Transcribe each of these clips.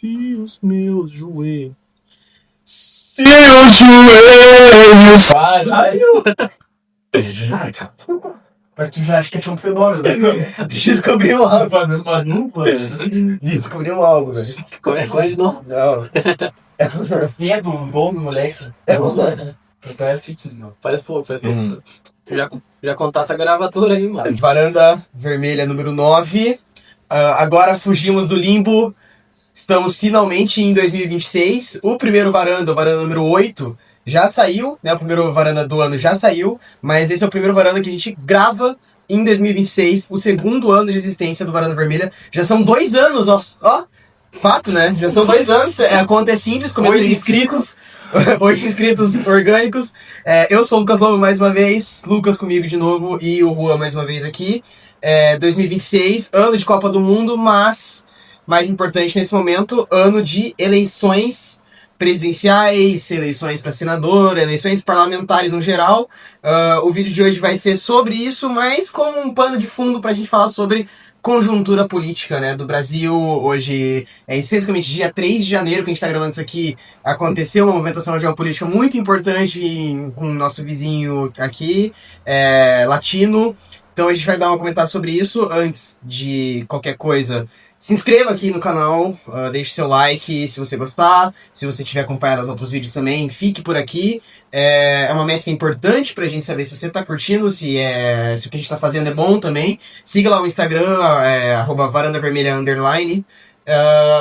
Se os meus joelhos. Se os joelhos. Caralho! Mas tu já acha que é um fenômeno, né? Descobriu algo fazendo uma dupla. Descobriu algo, velho. Começa de novo. Não. É filha do bom do moleque. Então é assim que não. Faz pouco. Já contata a gravadora aí, mano. Varanda Vermelha número 9. Agora fugimos do limbo. Estamos finalmente em 2026. O primeiro varanda, o varanda número 8, já saiu, né? O primeiro varanda do ano já saiu, mas esse é o primeiro varanda que a gente grava em 2026, o segundo ano de existência do Varanda Vermelha. Já são 2 anos, ó. Fato, né? Já são 2 anos. A conta é simples, começou 8 inscritos. 8 inscritos orgânicos. Eu sou o Lucas Lobo mais uma vez, Lucas comigo de novo e o Juan mais uma vez aqui. 2026, ano de Copa do Mundo, mas, mais importante nesse momento, ano de eleições presidenciais, eleições para senador, eleições parlamentares no geral. O vídeo de hoje vai ser sobre isso, mas como um pano de fundo para a gente falar sobre conjuntura política, né, do Brasil. Hoje, especificamente dia 3 de janeiro, que a gente está gravando isso aqui, aconteceu uma movimentação geopolítica muito importante com o nosso vizinho aqui, latino. Então a gente vai dar um comentário sobre isso. Antes de qualquer coisa, se inscreva aqui no canal, deixe seu like se você gostar. Se você tiver acompanhado os outros vídeos também, fique por aqui. É uma métrica importante pra gente saber se você tá curtindo, se o que a gente tá fazendo é bom também. Siga lá o Instagram, @varandavermelha_.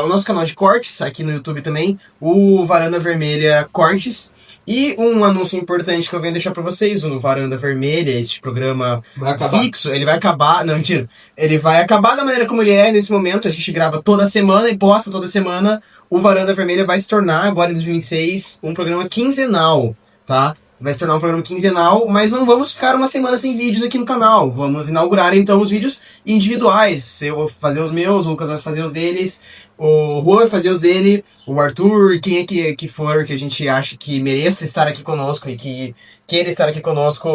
O nosso canal de cortes aqui no YouTube também, o Varanda Vermelha Cortes. E um anúncio importante que eu venho deixar pra vocês, o Varanda Vermelha, este programa fixo, ele vai acabar, não, mentira, ele vai acabar da maneira como ele é nesse momento. A gente grava toda semana e posta toda semana. O Varanda Vermelha vai se tornar, agora em 2026, um programa quinzenal, tá? Vai se tornar um programa quinzenal, mas não vamos ficar uma semana sem vídeos aqui no canal. Vamos inaugurar então os vídeos individuais. Eu vou fazer os meus, o Lucas vai fazer os deles, o Juan vai fazer os dele, o Arthur, quem é que for que a gente acha que mereça estar aqui conosco e que queira estar aqui conosco,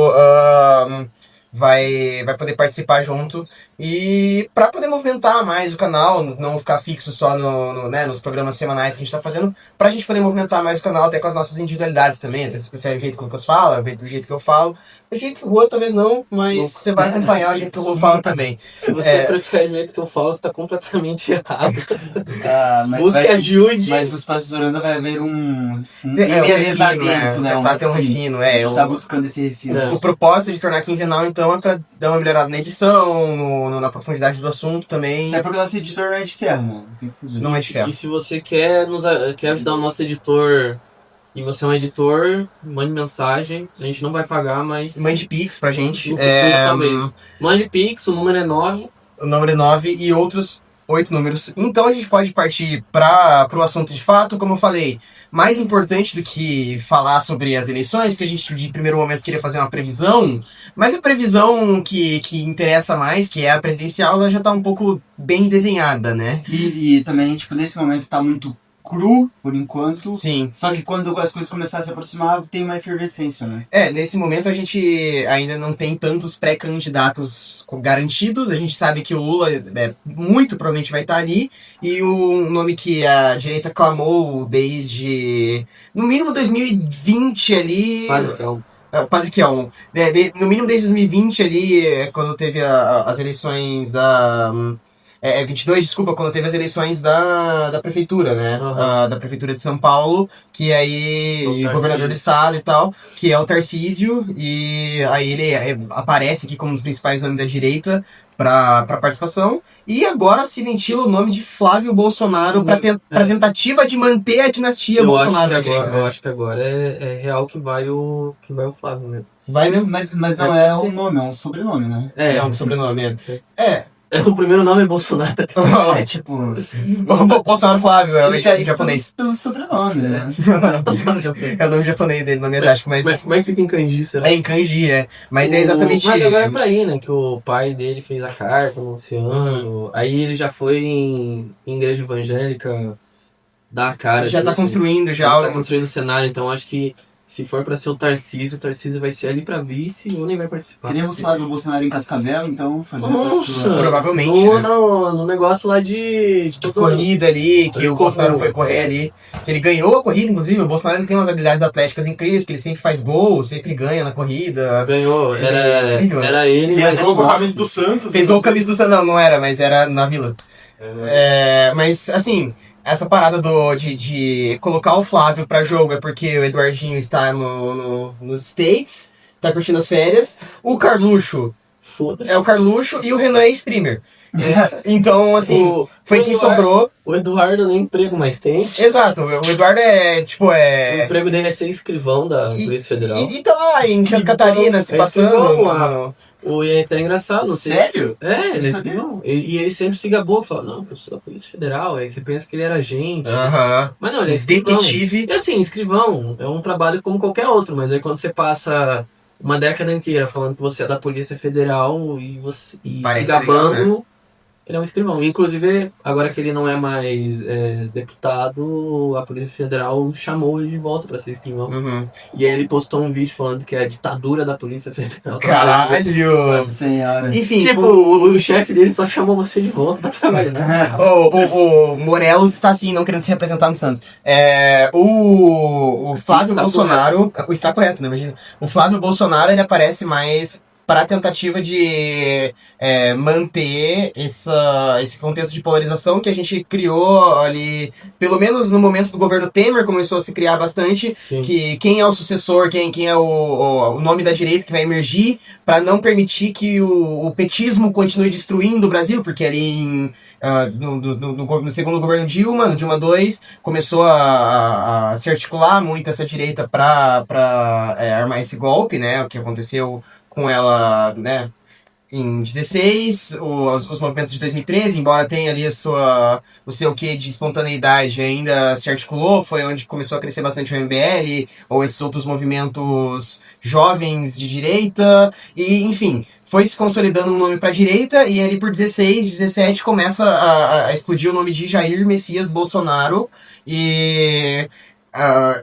vai poder participar junto. E para poder movimentar mais o canal, não ficar fixo só nos programas semanais que a gente tá fazendo, pra gente poder movimentar mais o canal até com as nossas individualidades também. Às vezes você prefere o jeito que o Lucas fala, do jeito que eu falo. O jeito que o Juan talvez não, mas você vai acompanhar o jeito que o Juan fala também. Se você prefere o jeito que eu falo, você tá completamente errado. Mas busque ajude. Mas os pastorando vai haver um embelezamento, né? Tentar ter um refino, A gente tá buscando esse refino. O propósito de tornar quinzenal, então, é pra dar uma melhorada na edição, na profundidade do assunto também. É porque o nosso editor não é de ferro, mano. Tem que fazer. Não é de ferro. E se você quer ajudar o nosso editor e você é um editor, mande mensagem. A gente não vai pagar, mas Mande Pix pra gente. no futuro, talvez. Mande Pix, o número é 9. O número é 9 e outros 8 números. Então a gente pode partir para o assunto de fato, como eu falei. Mais importante do que falar sobre as eleições, porque a gente de primeiro momento queria fazer uma previsão, mas a previsão que interessa mais, que é a presidencial, ela já tá um pouco bem desenhada, né? E também, tipo, nesse momento tá muito cru, por enquanto. Sim. Só que quando as coisas começarem a se aproximar, tem uma efervescência, né? Nesse momento a gente ainda não tem tantos pré-candidatos garantidos. A gente sabe que o Lula muito provavelmente vai estar ali. E o nome que a direita clamou desde, no mínimo, 2020 ali... Padre Kelmo. No mínimo desde 2020 ali, quando teve as eleições da... 22, desculpa, quando teve as eleições da prefeitura, né? Uhum. Da prefeitura de São Paulo, que aí, governador do estado e tal, que é o Tarcísio, e aí ele aparece aqui como um dos principais nomes da direita pra participação, e agora se ventila o nome de Flávio Bolsonaro pra tentativa de manter a dinastia Bolsonaro da direita. Eu acho que agora é real que vai o Flávio mesmo. Vai mesmo? Mas não é um nome, é um sobrenome, né? É um sobrenome. O primeiro nome é Bolsonaro. É tipo... Bolsonaro Flávio, é o nome japonês. Pelo sobrenome, né? É o nome japonês dele, nome asiático, mas... Como é que fica em kanji, será? É em kanji, Mas é exatamente... Mas agora é pra ir, né? Que o pai dele fez a carta anunciando. Aí ele já foi em igreja evangélica dar a cara. Já tá construindo tá construindo o cenário, então acho que se for pra ser o Tarcísio vai ser ali pra vice ou nem vai participar. Queríamos falar do Bolsonaro em Cascavel, então fazer Nossa, Provavelmente, no, né? no negócio lá de De corrida ali, que o Como- Bolsonaro foi correr ali. Que ele ganhou a corrida, inclusive. O Bolsonaro ele tem umas habilidades atléticas incríveis, porque ele sempre faz gol, sempre ganha na corrida. Ganhou, Ele é incrível, né? era ele, Ele mas é Gol com a camisa do Santos. Fez gol com a camisa do Santos. Não era, mas era na Vila. Mas, assim, essa parada de colocar o Flávio pra jogo é porque o Eduardinho está nos States, tá curtindo as férias. O Carluxo foda-se. é o Carluxo e o Renan é streamer. Então, assim, foi quem sobrou. O Eduardo nem emprego mais tem. Exato, o Eduardo O emprego dele é ser escrivão da Polícia Federal. E tá lá em Santa Catarina se É passando. escrivão lá. E é até engraçado, não sei. Sério? É, ele é Não sabia. escrivão. E ele sempre se gabou, fala, não, eu sou da Polícia Federal. Aí você pensa que ele era agente. Aham. Mas não, ele é escrivão. Detetive. E assim, escrivão é um trabalho como qualquer outro, mas aí quando você passa uma década inteira falando que você é da Polícia Federal e se Parece gabando, legal, né? ele é um escrivão. Inclusive, agora que ele não é mais deputado, a Polícia Federal chamou ele de volta pra ser escrivão. Uhum. E aí ele postou um vídeo falando que é a ditadura da Polícia Federal. Caralho! Nossa senhora. Enfim, Tipo, o chefe dele só chamou você de volta pra trabalhar. o Morelos está assim, não querendo se representar no Santos. O Flávio Está Bolsonaro. Está correto, né? Imagina. O Flávio Bolsonaro ele aparece mais para a tentativa de manter esse contexto de polarização que a gente criou ali, pelo menos no momento do governo Temer, começou a se criar bastante. Sim. Que quem é o sucessor, quem é o nome da direita que vai emergir, para não permitir que o petismo continue destruindo o Brasil, porque ali no segundo governo Dilma, no Dilma II, começou a se articular muito essa direita para armar esse golpe, né, o que aconteceu com ela, né, em 16, os movimentos de 2013, embora tenha ali o seu quê de espontaneidade, ainda se articulou, foi onde começou a crescer bastante o MBL, ou esses outros movimentos jovens de direita, e enfim, foi se consolidando um nome para a direita, e ali por 16, 17 começa a explodir o nome de Jair Messias Bolsonaro, e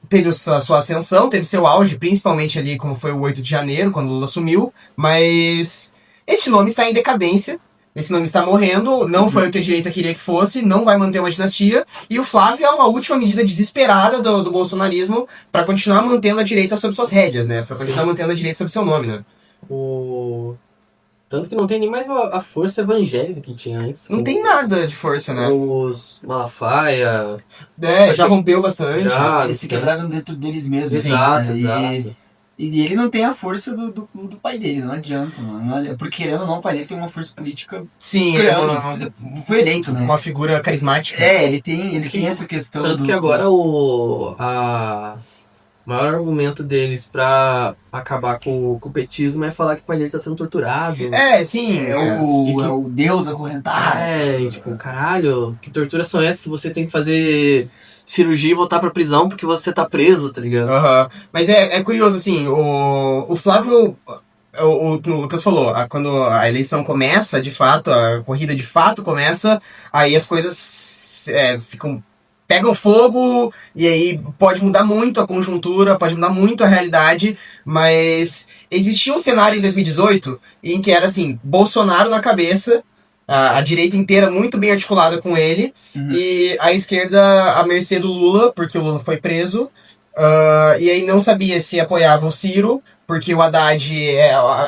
teve a sua ascensão, teve seu auge, principalmente ali como foi o 8 de janeiro, quando o Lula assumiu, mas esse nome está em decadência, esse nome está morrendo, não foi o que a direita queria que fosse, não vai manter uma dinastia, e o Flávio é uma última medida desesperada do bolsonarismo para continuar mantendo a direita sob suas rédeas, né? Para continuar mantendo a direita sob seu nome, né? Tanto que não tem nem mais a força evangélica que tinha antes. Não tem nada de força, né? Os Malafaia. Já rompeu bastante. Já, Eles se quebraram dentro deles mesmos. Exato, né? exato. E ele não tem a força do pai dele, não adianta, mano. Porque querendo ou não, o pai dele tem uma força política. Sim, Foi eleito, né? uma figura carismática. Ele tem essa questão. Tanto que agora o maior argumento deles pra acabar com o petismo é falar que o pai dele tá sendo torturado. Sim. É o Deus acorrentado. E tipo, caralho, que torturas são essas que você tem que fazer cirurgia e voltar pra prisão porque você tá preso, tá ligado? Uhum. Mas é curioso, assim, o Flávio, o Lucas falou, quando a eleição começa, de fato, a corrida de fato começa, aí as coisas pegam fogo, e aí pode mudar muito a conjuntura, pode mudar muito a realidade, mas existia um cenário em 2018 em que era assim, Bolsonaro na cabeça, a direita inteira muito bem articulada com ele, e a esquerda à mercê do Lula, porque o Lula foi preso, e aí não sabia se apoiava o Ciro, porque o Haddad,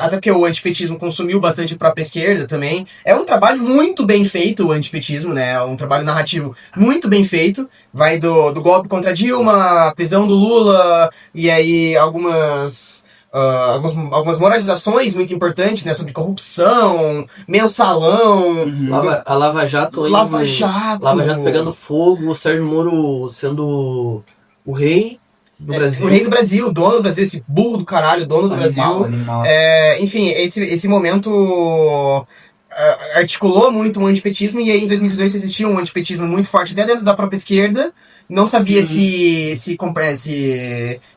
até porque o antipetismo consumiu bastante a própria esquerda também. É um trabalho muito bem feito, o antipetismo, né? É um trabalho narrativo muito bem feito. Vai do golpe contra Dilma, a prisão do Lula, e aí algumas moralizações muito importantes, né? Sobre corrupção, mensalão, A Lava Jato Lava Jato pegando fogo, o Sérgio Moro sendo o rei do Brasil. O rei do Brasil, o dono do Brasil, esse burro do caralho, dono do Brasil. Animal. Enfim, esse momento articulou muito o antipetismo, e aí em 2018 existia um antipetismo muito forte até dentro da própria esquerda. Não sabia se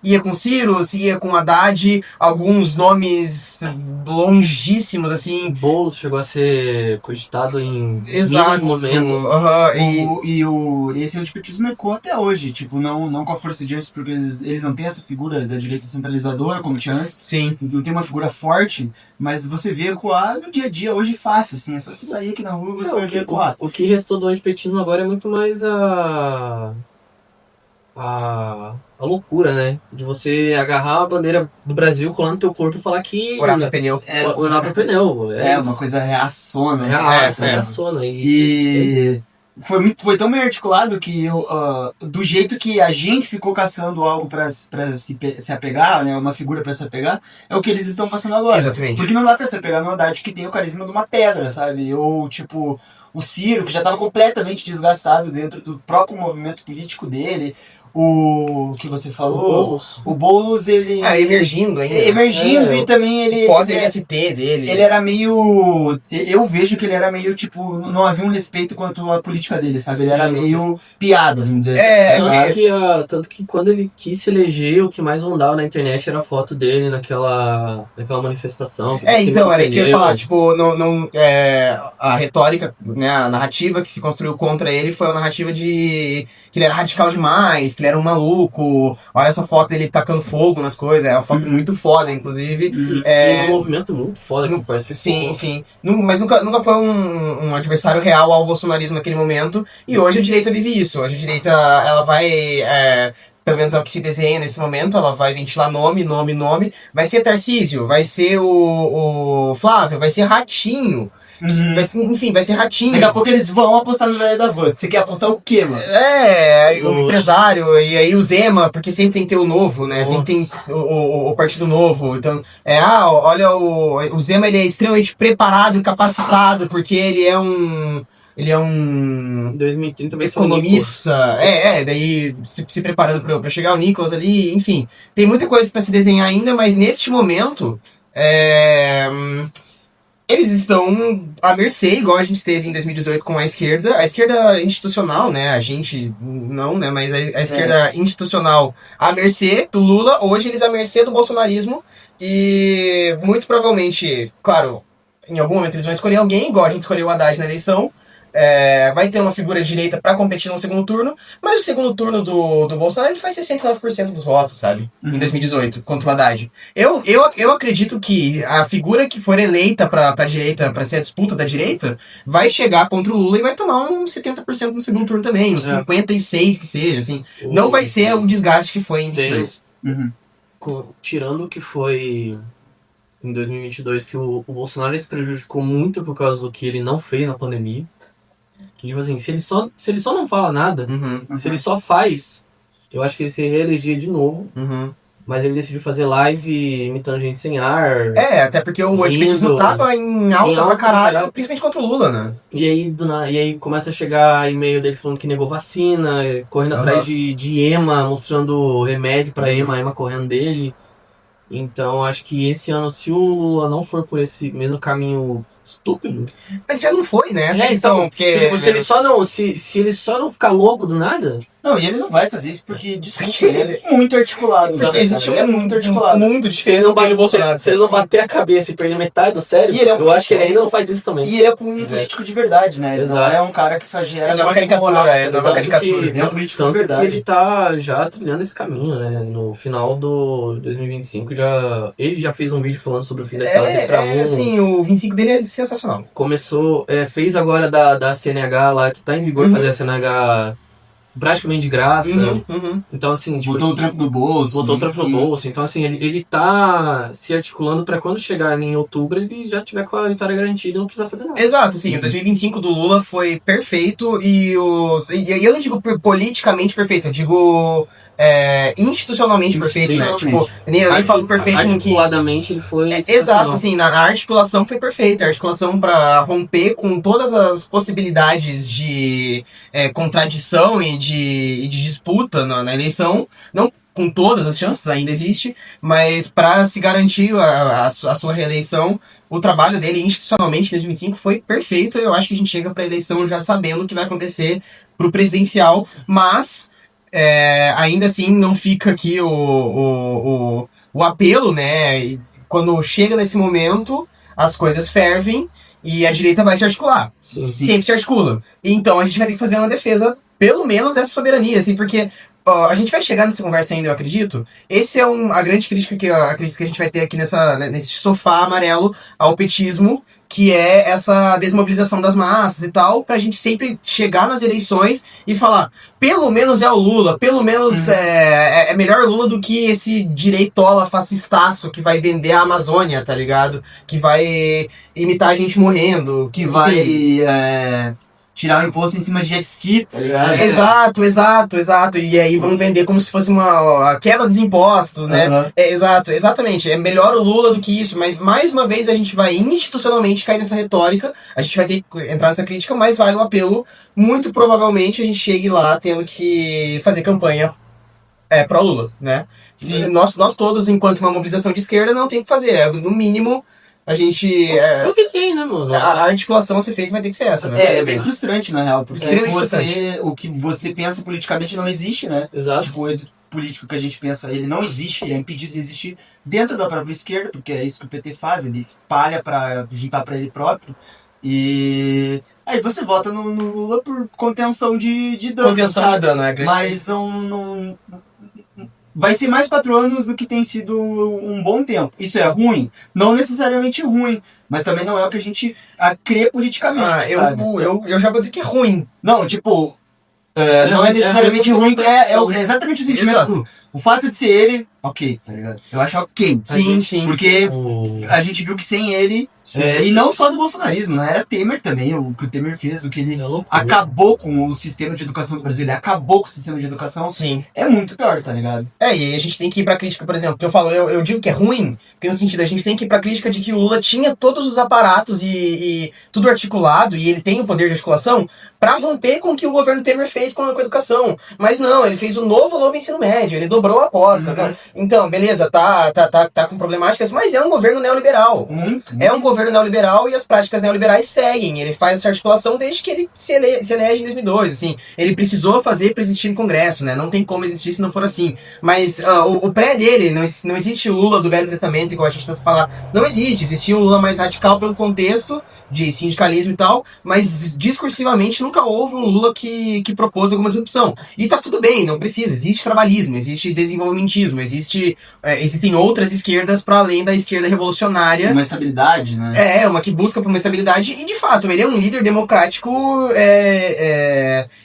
ia com Ciro, se ia com Haddad, alguns nomes longíssimos, assim. Boulos chegou a ser cogitado em Exato. momento. Esse antipetismo ecoa até hoje, tipo, não com a força de antes, porque eles não têm essa figura da direita centralizadora como tinha antes. Sim. Não tem uma figura forte, mas você vê ecoar no dia a dia, hoje fácil, assim, é só você sair aqui na rua e você vai ver ecoar. O que restou do antipetismo agora é muito mais a loucura, né? De você agarrar a bandeira do Brasil, colar no teu corpo e falar que... Orar pra pneu. Orar pra pneu. É isso. uma coisa reaçona. Reaçona. E foi tão bem articulado que do jeito que a gente ficou caçando algo pra se apegar, né, uma figura pra se apegar, é o que eles estão passando agora. Exatamente. Porque não dá pra se apegar no Haddad que tem o carisma de uma pedra, sabe? Ou tipo o Ciro, que já estava completamente desgastado dentro do próprio movimento político dele. O que você falou, o Boulos, ele... emergindo ainda. Emergindo e também ele... Pós-MST dele. Ele era meio... Eu vejo que ele era meio, tipo... Não havia um respeito quanto à política dele, sabe? Ele era meio piada, vamos dizer. Tanto que quando ele quis se eleger, o que mais rondava na internet era a foto dele naquela manifestação. Então, era que eu ia falar, tipo, a retórica, né, a narrativa que se construiu contra ele foi a narrativa de que ele era radical demais, que ele era um maluco, olha essa foto dele tacando fogo nas coisas, é uma foto muito foda, inclusive. Um movimento muito foda que parece. Sim. Mas nunca foi um adversário real ao bolsonarismo naquele momento, e hoje a direita vive isso. Hoje a direita, ela vai... pelo menos é o que se desenha nesse momento, ela vai ventilar nome, vai ser Tarcísio, vai ser o Flávio, vai ser Ratinho, vai ser Ratinho. Daqui a pouco eles vão apostar no velho da van. Você quer apostar o quê, mano? O empresário, e aí o Zema, porque sempre tem que ter o novo, né? Sempre tem o Partido Novo. Então, olha, o Zema, ele é extremamente preparado e capacitado, porque ele é um 2030 vai ser economista, daí se preparando pra chegar o Nicolas ali, enfim. Tem muita coisa pra se desenhar ainda, mas neste momento, eles estão à mercê, igual a gente teve em 2018 com a esquerda institucional, né, a gente não, né, mas a esquerda institucional à mercê do Lula, hoje eles à mercê do bolsonarismo, e muito provavelmente, claro, em algum momento eles vão escolher alguém, igual a gente escolheu o Haddad na eleição. Vai ter uma figura de direita pra competir no segundo turno, mas o segundo turno do Bolsonaro ele faz 69% dos votos, sabe? Em 2018, contra o Haddad. Eu acredito que a figura que for eleita pra direita, pra ser a disputa da direita, vai chegar contra o Lula e vai tomar uns 70% no segundo turno também, uns 56% que seja, assim. Não vai ser o desgaste que foi em 2022. Tirando o que foi em 2022, que o Bolsonaro se prejudicou muito por causa do que ele não fez na pandemia. Que, tipo assim, se ele só não fala nada, se ele só faz, eu acho que ele se reelegia de novo. Mas ele decidiu fazer live imitando gente sem ar. Até porque o antipetismo tava em alta pra caralho, principalmente contra o Lula, né? E aí começa a chegar e-mail dele falando que negou vacina, correndo atrás de EMA, mostrando remédio pra EMA, a EMA correndo dele. Então acho que esse ano, se o Lula não for por esse mesmo caminho estúpido... Mas já não foi, né? Essa questão, então, porque... Tipo, se ele só não ficar louco do nada... Não, e ele não vai fazer isso porque, desculpa, ele é muito articulado. Porque existe muito articulado. Um mundo de diferença dele e Bolsonaro. Se ele não bater a cabeça e perder metade do cérebro, eu acho que ele ainda não faz isso também. E ele é um político de verdade, né? Ele não é um cara que só gera... Ele é uma caricatura, Ele é um político de verdade. Ele tá já trilhando esse caminho, né? No final do 2025, ele já fez um vídeo falando sobre o fim da escala 6x1. Assim, o 25 dele é sensacional. Começou, fez agora da CNH lá, que tá em vigor fazer a CNH praticamente de graça. Então, assim, tipo, botou o trampo no bolso. Então, assim, ele tá se articulando pra quando chegar em outubro ele já tiver com a vitória garantida e não precisar fazer nada. Exato, sim. O 2025 do Lula foi perfeito e eu não digo politicamente perfeito, eu digo institucionalmente perfeito, né? Tipo, eu nem falo perfeito no que... Articuladamente ele foi... Exato, assim, na articulação foi perfeita. A articulação pra romper com todas as possibilidades de contradição e de disputa na eleição. Não com todas as chances, ainda existe, mas para se garantir a sua reeleição, o trabalho dele institucionalmente em 2025 foi perfeito. Eu acho que a gente chega para a eleição já sabendo o que vai acontecer pro presidencial, mas ainda assim não fica aqui o apelo, né? E quando chega nesse momento, as coisas fervem e a direita vai se articular. Sim. Sempre se articula. Então a gente vai ter que fazer uma defesa, pelo menos, dessa soberania, assim, porque a gente vai chegar nessa conversa ainda, eu acredito. Esse é a grande crítica que eu acredito que a gente vai ter aqui nesse sofá amarelo ao petismo, que é essa desmobilização das massas e tal, pra gente sempre chegar nas eleições e falar, pelo menos é o Lula, pelo menos é melhor Lula do que esse direitola fascistaço que vai vender a Amazônia, tá ligado? Que vai imitar a gente morrendo. Que vai tirar o imposto em cima de jet ski, tá ligado? Exato. E aí vão vender como se fosse a quebra dos impostos, né? Uhum. Exatamente. É melhor o Lula do que isso, mas mais uma vez a gente vai institucionalmente cair nessa retórica, a gente vai ter que entrar nessa crítica, mas vale o apelo. Muito provavelmente a gente chegue lá tendo que fazer campanha pró-Lula, né? Sim. Nós todos, enquanto uma mobilização de esquerda, não tem o que fazer. No mínimo, a gente... É o que tem, né, mano? A articulação a ser feita vai ter que ser essa, né? É bem frustrante, na real, porque Extremamente o que você pensa politicamente não existe, né? Exato. Tipo, o político que a gente pensa, ele não existe, ele é impedido de existir dentro da própria esquerda, porque é isso que o PT faz, ele espalha pra juntar pra ele próprio, e aí você vota no Lula por contenção de dano, Contenção sabe? de dano, é grande. Mas não... Vai ser mais 4 anos do que tem sido um bom tempo. Isso é ruim? Não necessariamente ruim, mas também não é o que a gente crê politicamente, sabe? Eu já vou dizer que é ruim. Não, tipo, não é necessariamente ruim, é exatamente o sentimento. Exato. O fato de ser ele, ok, tá ligado? Eu acho ok. Sim. Porque a gente viu que sem ele, e não só do bolsonarismo, né? Era Temer também, o que o Temer fez, o que ele acabou com o sistema de educação do Brasil, ele acabou com o sistema de educação. Sim. É muito pior, tá ligado? E aí a gente tem que ir pra crítica, por exemplo, que eu digo que é ruim, porque no sentido, a gente tem que ir pra crítica de que o Lula tinha todos os aparatos e tudo articulado, e ele tem o poder de articulação, pra romper com o que o governo Temer fez com a educação. Mas não, ele fez o novo ensino médio, ele dobrou a aposta. Né? Então, beleza, tá com problemáticas, mas é um governo neoliberal. É um governo neoliberal e as práticas neoliberais seguem. Ele faz essa articulação desde que ele se elege em 2002. Assim, ele precisou fazer para existir no Congresso, né? Não tem como existir se não for assim. Mas o pré dele, não existe o Lula do Velho Testamento, igual a gente tanto falar. Não existe. Existia um Lula mais radical pelo contexto de sindicalismo e tal, mas discursivamente nunca houve um Lula que propôs alguma disrupção. E tá tudo bem, não precisa. Existe trabalhismo, existe desenvolvimentismo, existem outras esquerdas para além da esquerda revolucionária. Uma estabilidade, né? Uma que busca por uma estabilidade, e de fato, ele é um líder democrático,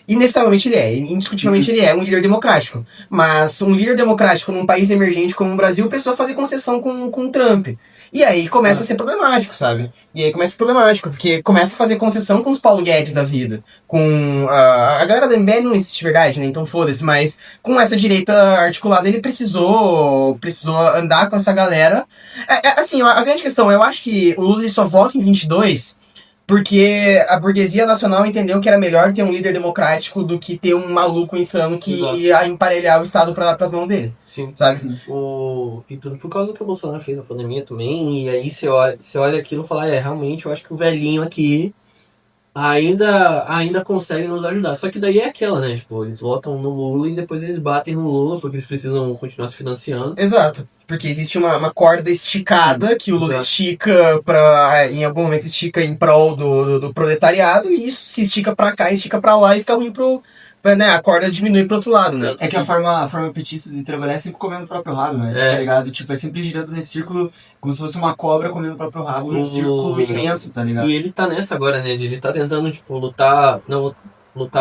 inevitavelmente ele é, indiscutivelmente ele é um líder democrático. Mas um líder democrático num país emergente como o Brasil precisou fazer concessão com o Trump. E aí começa a ser problemático, sabe? Porque começa a fazer concessão com os Paulo Guedes da vida. Com a galera do MBL não existe de verdade, né? Então foda-se, mas com essa direita articulada ele precisou andar com essa galera. Assim, a grande questão, eu acho que o Lula só vota em 22 porque a burguesia nacional entendeu que era melhor ter um líder democrático do que ter um maluco insano que ia emparelhar o Estado pras mãos dele. Sim. Sabe? Sim. E tudo por causa do que o Bolsonaro fez na pandemia também. E aí você olha aquilo e fala, realmente, eu acho que o velhinho aqui ainda consegue nos ajudar. Só que daí é aquela, né? Tipo, eles votam no Lula e depois eles batem no Lula porque eles precisam continuar se financiando. Exato. Porque existe uma corda esticada que o Lula estica em algum momento estica em prol do proletariado, e isso se estica pra cá, estica pra lá e fica ruim né, a corda diminui pro outro lado, né? É que a forma petista de trabalhar é sempre comendo o próprio rabo, né? Tá ligado? Tipo, é sempre girando nesse círculo como se fosse uma cobra comendo o próprio rabo, num círculo imenso, tá ligado? E ele tá nessa agora, né? Ele tá tentando, tipo, lutar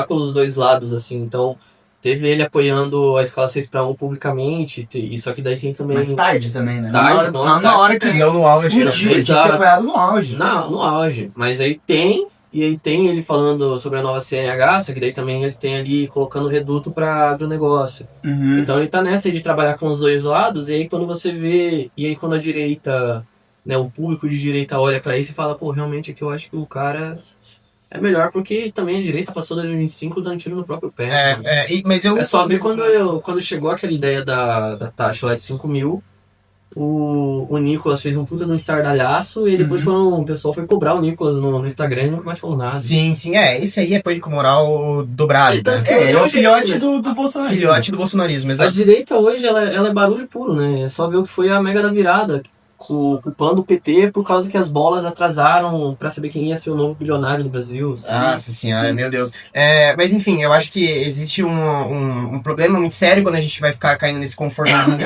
pelos dois lados, assim, então... Teve ele apoiando a escala 6-1 publicamente, e só que daí tem também... Mas tarde também, né? Tarde, na hora que... Não no auge. Explodiu, ele tinha que ter apoiado no auge. Não, no auge. Mas aí tem ele falando sobre a nova CNH, só que daí também ele tem ali colocando reduto para agronegócio. Uhum. Então ele tá nessa de trabalhar com os dois lados, e aí quando você vê... E aí quando a direita, né, o público de direita olha para isso e fala, pô, realmente aqui eu acho que o cara... É melhor porque também a direita passou 2025 dando tiro no próprio pé. Mas eu... É só ver quando chegou aquela ideia da taxa lá de 5 mil, o Nicolas fez um puta no estardalhaço e depois o pessoal foi cobrar o Nicolas no Instagram e nunca mais falou nada. Sim, esse aí é pânico moral dobrado. É o filhote do bolsonarismo. Filhote do bolsonarismo, A exato. direita hoje, ela é barulho puro, né? É só ver o que foi a mega da virada, culpando o PT por causa que as bolas atrasaram pra saber quem ia ser o novo bilionário do Brasil. Nossa senhora, meu Deus. Mas enfim, eu acho que existe um problema muito sério quando a gente vai ficar caindo nesse conformismo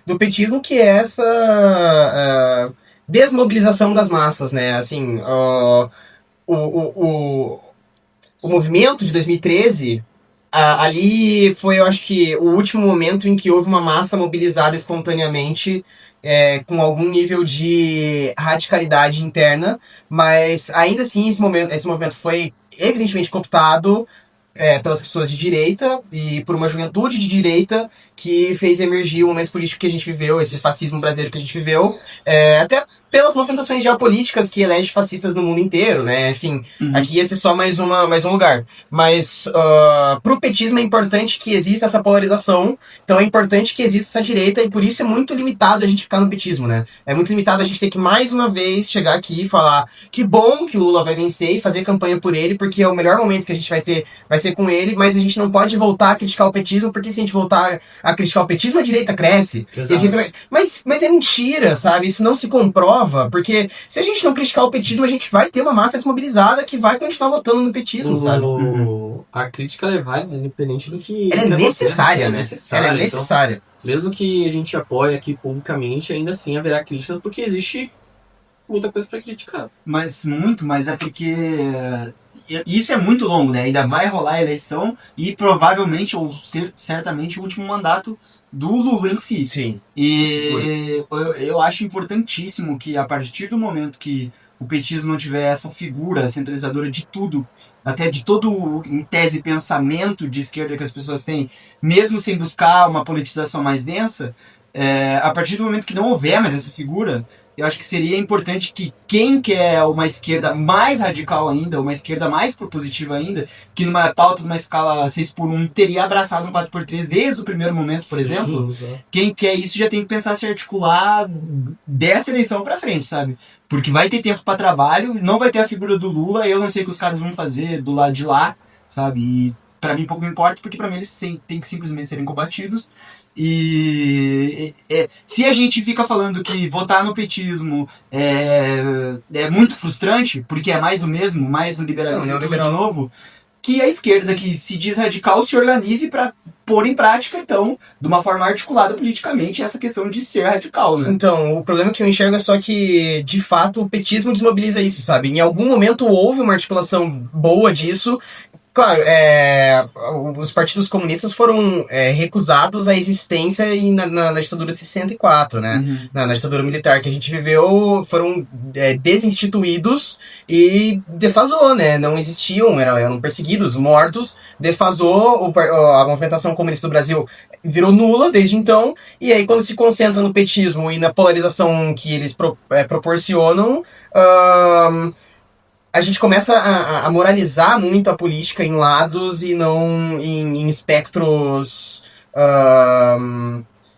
do petismo, que é essa desmobilização das massas, né? Assim, o movimento de 2013, ali foi, eu acho que, o último momento em que houve uma massa mobilizada espontaneamente, com algum nível de radicalidade interna, mas ainda assim esse movimento foi evidentemente cooptado pelas pessoas de direita e por uma juventude de direita que fez emergir o momento político que a gente viveu, esse fascismo brasileiro que a gente viveu, até pelas movimentações geopolíticas que elegem fascistas no mundo inteiro, né? Enfim, aqui esse é só mais um lugar. Mas pro petismo é importante que exista essa polarização, então é importante que exista essa direita, e por isso é muito limitado a gente ficar no petismo, né? É muito limitado a gente ter que mais uma vez chegar aqui e falar que bom que o Lula vai vencer e fazer campanha por ele, porque é o melhor momento que a gente vai ter, vai ser com ele, mas a gente não pode voltar a criticar o petismo, porque se a gente voltar a criticar o petismo, a direita cresce. E a direita... Mas é mentira, sabe? Isso não se comprova, porque se a gente não criticar o petismo, a gente vai ter uma massa desmobilizada que vai continuar votando no petismo, sabe? A crítica é válida, independente do que... Ela é necessária, né? Ela é necessária. Então, mesmo que a gente apoie aqui publicamente, ainda assim haverá críticas, porque existe muita coisa pra criticar. Mas é porque... Isso é muito longo, né? Ainda vai rolar a eleição e provavelmente, ou certamente, o último mandato do Lula em si. Sim. E eu acho importantíssimo que, a partir do momento que o petismo não tiver essa figura centralizadora de tudo, até de todo, em tese, pensamento de esquerda que as pessoas têm, mesmo sem buscar uma politização mais densa, a partir do momento que não houver mais essa figura, eu acho que seria importante que quem quer uma esquerda mais radical ainda, uma esquerda mais propositiva ainda, que numa pauta, numa escala 6x1, teria abraçado um 4x3 desde o primeiro momento, por exemplo, quem quer isso já tem que pensar se articular dessa eleição pra frente, sabe? Porque vai ter tempo pra trabalho, não vai ter a figura do Lula, eu não sei o que os caras vão fazer do lado de lá, sabe? E pra mim pouco me importa, porque pra mim eles têm que simplesmente serem combatidos. E se a gente fica falando que votar no petismo é muito frustrante, porque é mais do mesmo, mais do liberalismo de novo, que a esquerda, que se diz radical, se organize para pôr em prática, então, de uma forma articulada politicamente, essa questão de ser radical, né? Então, o problema que eu enxergo é só que, de fato, o petismo desmobiliza isso, sabe? Em algum momento houve uma articulação boa disso. Claro, os partidos comunistas foram recusados à existência na ditadura de 64, né? Na ditadura militar que a gente viveu, foram desinstituídos e defasou, né? Não existiam, eram perseguidos, mortos, defasou, a movimentação comunista do Brasil virou nula desde então, e aí quando se concentra no petismo e na polarização que eles proporcionam, a gente começa a moralizar muito a política em lados e não em espectros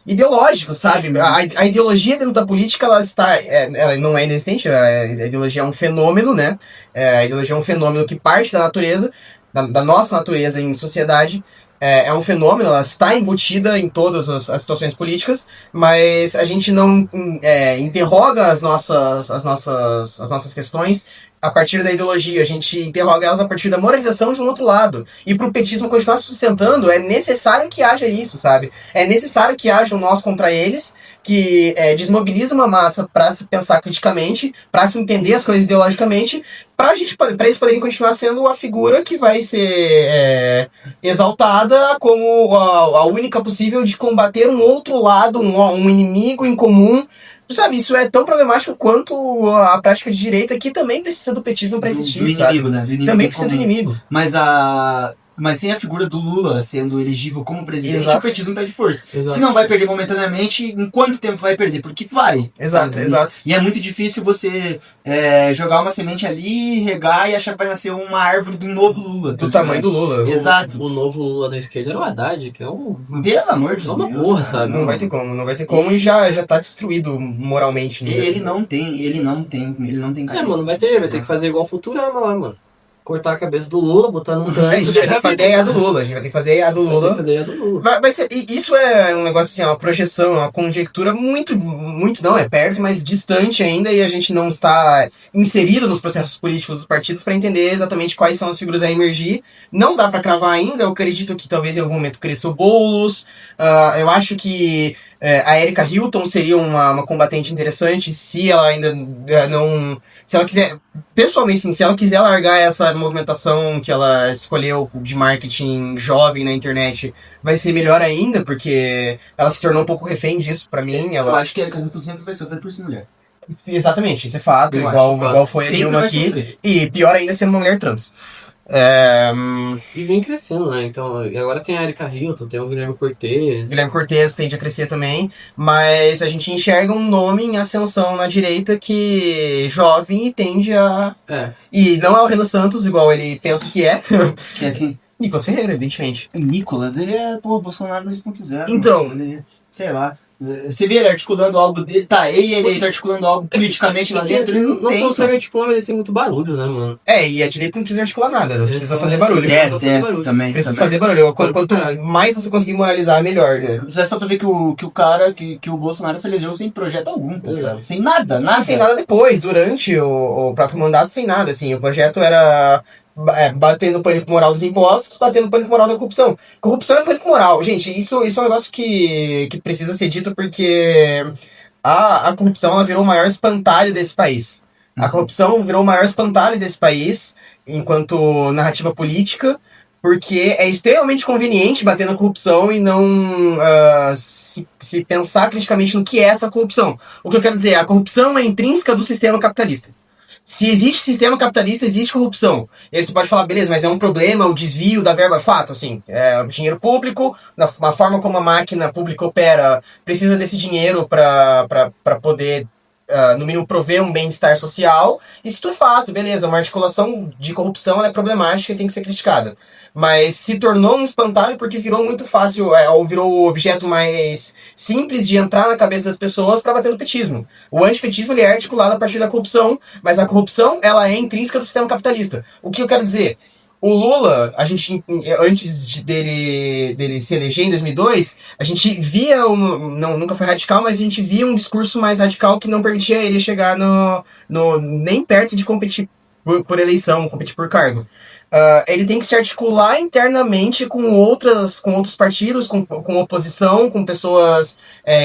ideológicos, sabe? A ideologia dentro da política, ela não é inexistente, a ideologia é um fenômeno, né? A ideologia é um fenômeno que parte da natureza, da nossa natureza em sociedade. É um fenômeno, ela está embutida em todas as situações políticas, mas a gente não interroga as nossas questões a partir da ideologia, a gente interroga elas a partir da moralização de um outro lado. E para o petismo continuar se sustentando, é necessário que haja isso, sabe? É necessário que haja um nós contra eles, que desmobiliza uma massa para se pensar criticamente, para se entender as coisas ideologicamente, para eles poderem continuar sendo a figura que vai ser exaltada como a única possível de combater um outro lado, um inimigo em comum. Sabe, isso é tão problemático quanto a prática de direita, que também precisa do petismo para existir, do inimigo, sabe? Né? Do inimigo também precisa do inimigo. Mas Mas sem a figura do Lula sendo elegível como presidente, Exato. o petismo perde força. Exato. Se não vai perder momentaneamente, em quanto tempo vai perder? Porque vai. Exato, sabe? exato. E é muito difícil você jogar uma semente ali, regar e achar que vai nascer uma árvore de um novo Lula. Do tamanho do Lula. Exato. O novo Lula da esquerda era o Haddad, que é um... Pelo amor de É uma Deus. porra, cara. sabe? Não vai ter como, não vai ter como e já tá destruído moralmente. Ele não tem É, mano, vai ter que fazer igual o Futurama lá, mano. Cortar a cabeça do Lula, botar num canto. A gente vai ter que fazer a IA do Lula, a gente vai ter que fazer a IA do Vai ter que Lula. fazer a IA do Lula. Isso é um negócio assim, uma projeção, uma conjectura muito não, é perto, mas distante ainda, e a gente não está inserido nos processos políticos dos partidos para entender exatamente quais são as figuras a emergir. Não dá para cravar ainda, eu acredito que talvez em algum momento cresça o Boulos, eu acho que a Erika Hilton seria uma combatente interessante se ela ainda não... Se ela quiser, pessoalmente, sim, se ela quiser largar essa movimentação que ela escolheu de marketing jovem na internet, vai ser melhor ainda, porque ela se tornou um pouco refém disso pra mim. Eu acho que a Erika Hilton sempre vai sofrer por ser mulher. Exatamente, isso é fato, Eu igual acho, foi a sempre Dilma vai aqui. sofrer. E pior ainda sendo uma mulher trans. E vem crescendo, né? Então, e agora tem a Erika Hilton, tem o Guilherme Cortez. Guilherme Cortez tende a crescer também, mas a gente enxerga um nome em ascensão na direita que jovem e tende a... E não é o Renan Santos, igual ele pensa que é. Que é quem? Nicolas Ferreira, evidentemente. O Nicolas, ele é, Bolsonaro 2.0. Então. mano. Ele, sei lá. Você vê ele articulando algo dele, tá, ele tá articulando algo politicamente lá dentro, ele não tem. consegue articular, mas ele tem muito barulho, né, mano? E a direita não precisa articular nada, ela precisa fazer barulho. Também. Precisa fazer barulho. Quanto mais você conseguir moralizar, melhor, né? Você só vê que o cara, que o Bolsonaro se elegeu sem projeto algum, tá ligado? Sem nada. Sem nada depois, durante o próprio mandato, sem nada, assim. O projeto era bater no pânico moral dos impostos, bater no pânico moral da corrupção. Corrupção é pânico moral. Gente, isso é um negócio que precisa ser dito porque a corrupção ela virou o maior espantalho desse país. A corrupção virou o maior espantalho desse país enquanto narrativa política, porque é extremamente conveniente bater na corrupção e não se pensar criticamente no que é essa corrupção. O que eu quero dizer, a corrupção é intrínseca do sistema capitalista. Se existe sistema capitalista, existe corrupção. E aí você pode falar, beleza, mas é um problema o desvio da verba. Fato, assim, o dinheiro público, na forma como a máquina pública opera, precisa desse dinheiro para poder, no mínimo, prover um bem-estar social. Isso tudo é fato, beleza, uma articulação de corrupção ela é problemática e tem que ser criticada. Mas se tornou um espantalho porque virou muito fácil, ou virou o objeto mais simples de entrar na cabeça das pessoas para bater no petismo. O antipetismo ele é articulado a partir da corrupção, mas a corrupção ela é intrínseca do sistema capitalista. O que eu quero dizer? O Lula, a gente, antes dele se eleger em 2002, a gente via, nunca foi radical, mas a gente via um discurso mais radical que não permitia ele chegar nem perto de competir por eleição, competir por cargo. Ele tem que se articular internamente com outros partidos, com oposição, com pessoas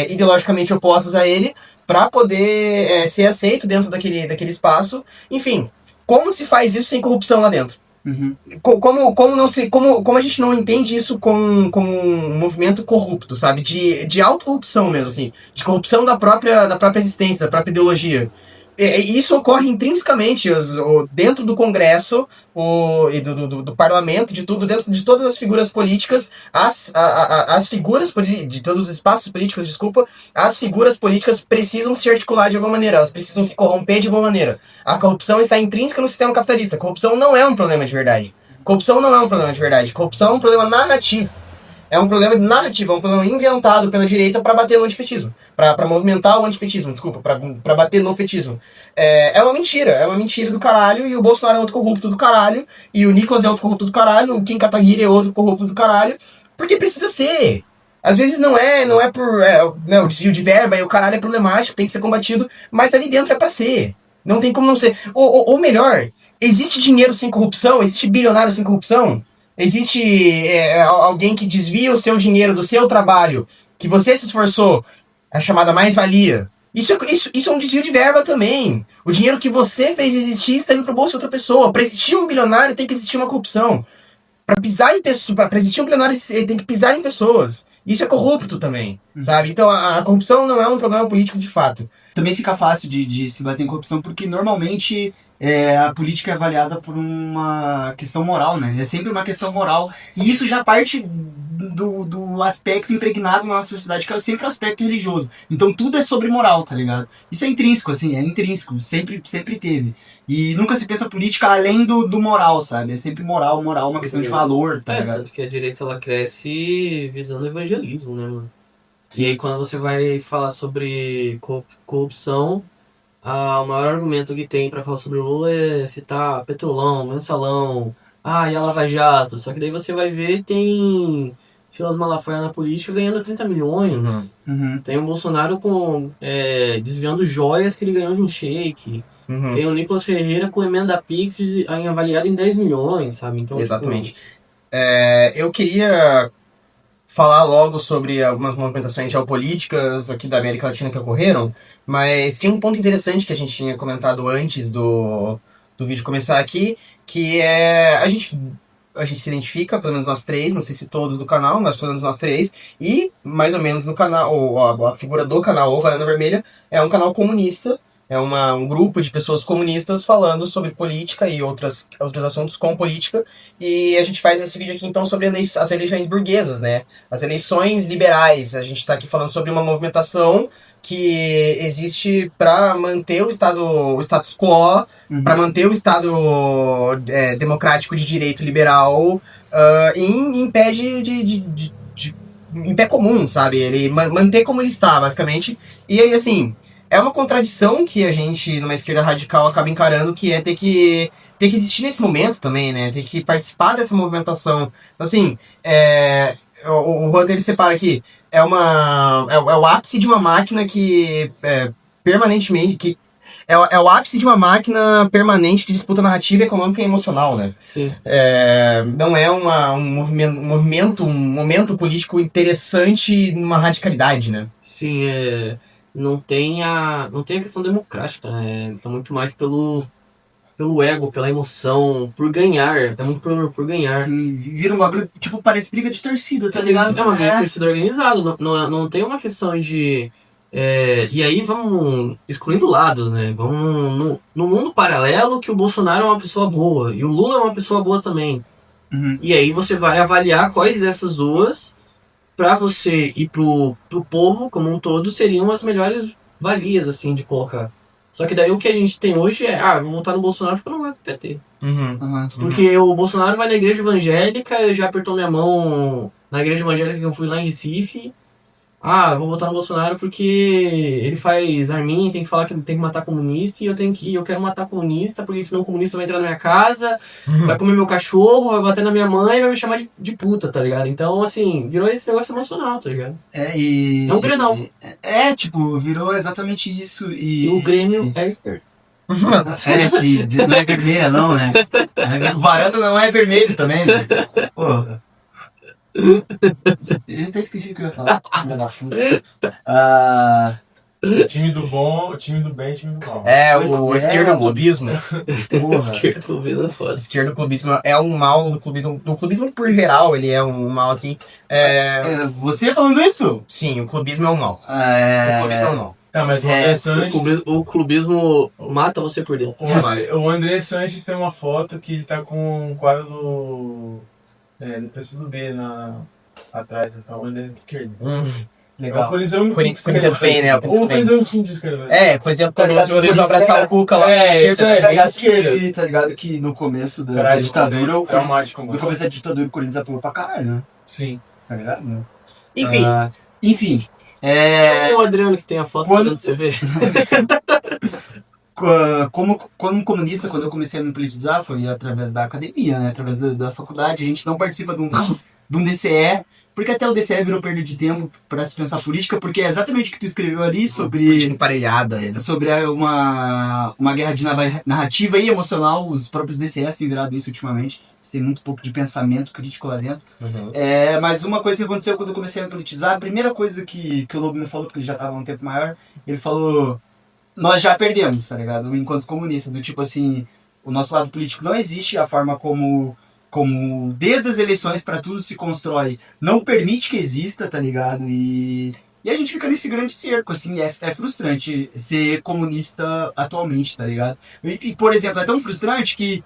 ideologicamente opostas a ele, para poder ser aceito dentro daquele espaço. Enfim, como se faz isso sem corrupção lá dentro? Uhum. Como a gente não entende isso como um movimento corrupto, sabe? De autocorrupção mesmo, assim. De corrupção da própria existência, da própria ideologia. Isso ocorre intrinsecamente dentro do Congresso e do Parlamento, de tudo, dentro de todas as figuras políticas, de todos os espaços políticos, desculpa, as figuras políticas precisam se articular de alguma maneira, elas precisam se corromper de alguma maneira. A corrupção está intrínseca no sistema capitalista. A corrupção não é um problema de verdade. Corrupção é um problema narrativo. É um problema narrativo, é um problema inventado pela direita para bater no antipetismo. Para movimentar o antipetismo, desculpa, para bater no petismo. É uma mentira do caralho, e o Bolsonaro é outro corrupto do caralho, e o Nicolas é outro corrupto do caralho, o Kim Kataguiri é outro corrupto do caralho, porque precisa ser. Às vezes não é por o desvio de verba e o caralho é problemático, tem que ser combatido, mas ali dentro é pra ser. Não tem como não ser. Ou melhor, existe dinheiro sem corrupção? Existe bilionário sem corrupção? Existe alguém que desvia o seu dinheiro do seu trabalho, que você se esforçou, a chamada mais-valia. Isso é um desvio de verba também. O dinheiro que você fez existir está indo pro bolso de outra pessoa. Para existir um bilionário tem que existir uma corrupção. Para existir um bilionário tem que pisar em pessoas. Isso é corrupto também, sabe? Então a corrupção não é um problema político de fato. Também fica fácil de se bater em corrupção, porque normalmente a política é avaliada por uma questão moral, né? É sempre uma questão moral. E isso já parte do aspecto impregnado na nossa sociedade, que é sempre o aspecto religioso. Então tudo é sobre moral, tá ligado? Isso é intrínseco, assim, é intrínseco. Sempre teve. E nunca se pensa política além do moral, sabe? É sempre moral, uma questão de valor, tá ligado? Tanto que a direita ela cresce visando evangelismo, né, mano? E aí quando você vai falar sobre corrupção, o maior argumento que tem pra falar sobre o Lula é citar Petrolão, Mensalão, e a Lava Jato. Só que daí você vai ver, tem Silas Malafaia na política ganhando 30 milhões. Uhum. Tem o Bolsonaro desviando joias que ele ganhou de um shake. Tem o Nicolas Ferreira com emenda Pix avaliado em 10 milhões, sabe? Então, Exatamente. Eu queria falar logo sobre algumas movimentações geopolíticas aqui da América Latina que ocorreram, mas tinha um ponto interessante que a gente tinha comentado antes do vídeo começar aqui, que é a gente se identifica, pelo menos nós três, não sei se todos do canal, mas pelo menos nós três, e mais ou menos no canal, a figura do canal, o Varanda Vermelha, é um canal comunista, é um grupo de pessoas comunistas falando sobre política e outros assuntos com política. E a gente faz esse vídeo aqui então sobre as eleições burguesas, né? As eleições liberais. A gente está aqui falando sobre uma movimentação que existe para manter o status quo, para manter o Estado democrático de direito liberal em pé em pé comum, sabe? Ele manter como ele está, basicamente. E aí, assim, é uma contradição que a gente, numa esquerda radical, acaba encarando, que é ter que existir nesse momento também, né? Ter que participar dessa movimentação. Então, assim, o Hunter, ele separa aqui, é o ápice de uma máquina que permanentemente... É o ápice de uma máquina permanente de disputa narrativa, econômica e emocional, né? Sim. Não é um momento político interessante numa radicalidade, né? Sim, não tem a questão democrática, né? É muito mais pelo ego, pela emoção, por ganhar. É muito por ganhar. Sim, vira um bagulho, tipo, parece briga de torcida, tá ligado? É uma briga de torcida organizada, não tem uma questão de... e aí vamos excluindo lados, né? Vamos no mundo paralelo que o Bolsonaro é uma pessoa boa e o Lula é uma pessoa boa também. Uhum. E aí você vai avaliar quais dessas duas, pra você e pro povo como um todo, seriam as melhores valias, assim, de colocar. Só que daí o que a gente tem hoje vou votar no Bolsonaro porque eu não vai pro PT. Porque o Bolsonaro vai na igreja evangélica, já apertou minha mão na igreja evangélica que eu fui lá em Recife. Vou votar no Bolsonaro porque ele faz arminha, tem que falar que ele tem que matar comunista, e eu quero matar comunista, porque senão o comunista vai entrar na minha casa, vai comer meu cachorro, vai bater na minha mãe e vai me chamar de puta, tá ligado? Então, assim, virou esse negócio emocional, tá ligado? É um grenal. Virou exatamente isso. E o Grêmio é esquerdo. Não é vermelha não, né? O Varanda não é vermelho também, né? Porra. Eu até esqueci o que eu ia falar. Time do bom, time do bem, time do mal. O esquerdoclubismo. Esquerdoclubismo é foda. Esquerdoclubismo é um mal do clubismo. O clubismo, por geral, ele é um mal, assim. Você falando isso? Sim, o clubismo é um mal. O clubismo é um mal. Tá, mas o André Sanches... O clubismo mata você por dentro. O André Sanches tem uma foto que ele tá com um quadro do PCdoB atrás, então ele é de esquerda. Legal. Por exemplo, bem, né? Por exemplo, time de esquerda. Por exemplo, quando os jogadores vão abraçar o Cuca lá. Tá ligado que no começo da ditadura, no começo da ditadura o Corinthians apoiou pra caralho, né? Sim. Tá ligado? Né? Enfim. O Adriano que tem a foto fazendo CV. Como comunista, quando eu comecei a me politizar, foi através da academia, né? Através da faculdade. A gente não participa de um DCE, porque até o DCE virou perda de tempo para se pensar política, porque é exatamente o que tu escreveu ali sobre... emparelhada. Sobre uma guerra de narrativa e emocional. Os próprios DCEs têm virado isso ultimamente. Eles têm muito pouco de pensamento crítico lá dentro. Mas uma coisa que aconteceu quando eu comecei a me politizar, a primeira coisa que o Lobo me falou, porque ele já estava há um tempo maior, ele falou... Nós já perdemos, tá ligado? Enquanto comunista, do tipo assim, o nosso lado político não existe, a forma como desde as eleições para tudo se constrói não permite que exista, tá ligado? E E a gente fica nesse grande cerco, assim, é frustrante ser comunista atualmente, tá ligado? E, por exemplo, é tão frustrante que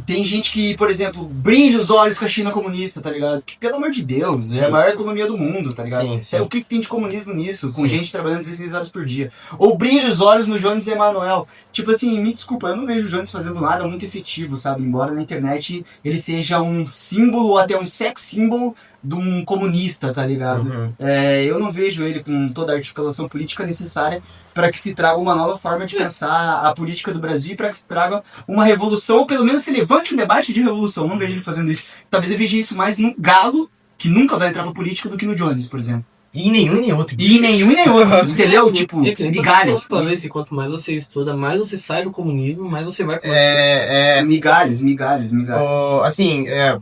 tem gente que, por exemplo, brilha os olhos com a China comunista, tá ligado? Que, pelo amor de Deus, é a maior economia do mundo, tá ligado? Sim, sim. O que tem de comunismo nisso? Com Sim. gente trabalhando 16 horas por dia. Ou brilha os olhos no Jones Emanuel. Tipo assim, me desculpa, eu não vejo o Jones fazendo nada muito efetivo, sabe? Embora na internet ele seja um símbolo, ou até um sex symbol de um comunista, tá ligado? Uhum. Eu não vejo ele com toda a articulação política necessária para que se traga uma nova forma de pensar a política do Brasil e para que se traga uma revolução, ou pelo menos se levante um debate de revolução. Não vejo ele fazendo isso. Talvez eu veja isso mais no Galo, que nunca vai entrar pra política, do que no Jones, por exemplo. E nenhum e nem outro. E nenhum e nem outro, entendeu? Tipo, É que nem migalhas. toda vez que quanto mais você estuda, mais você sai do comunismo, mais você vai... Migalhas. Assim, é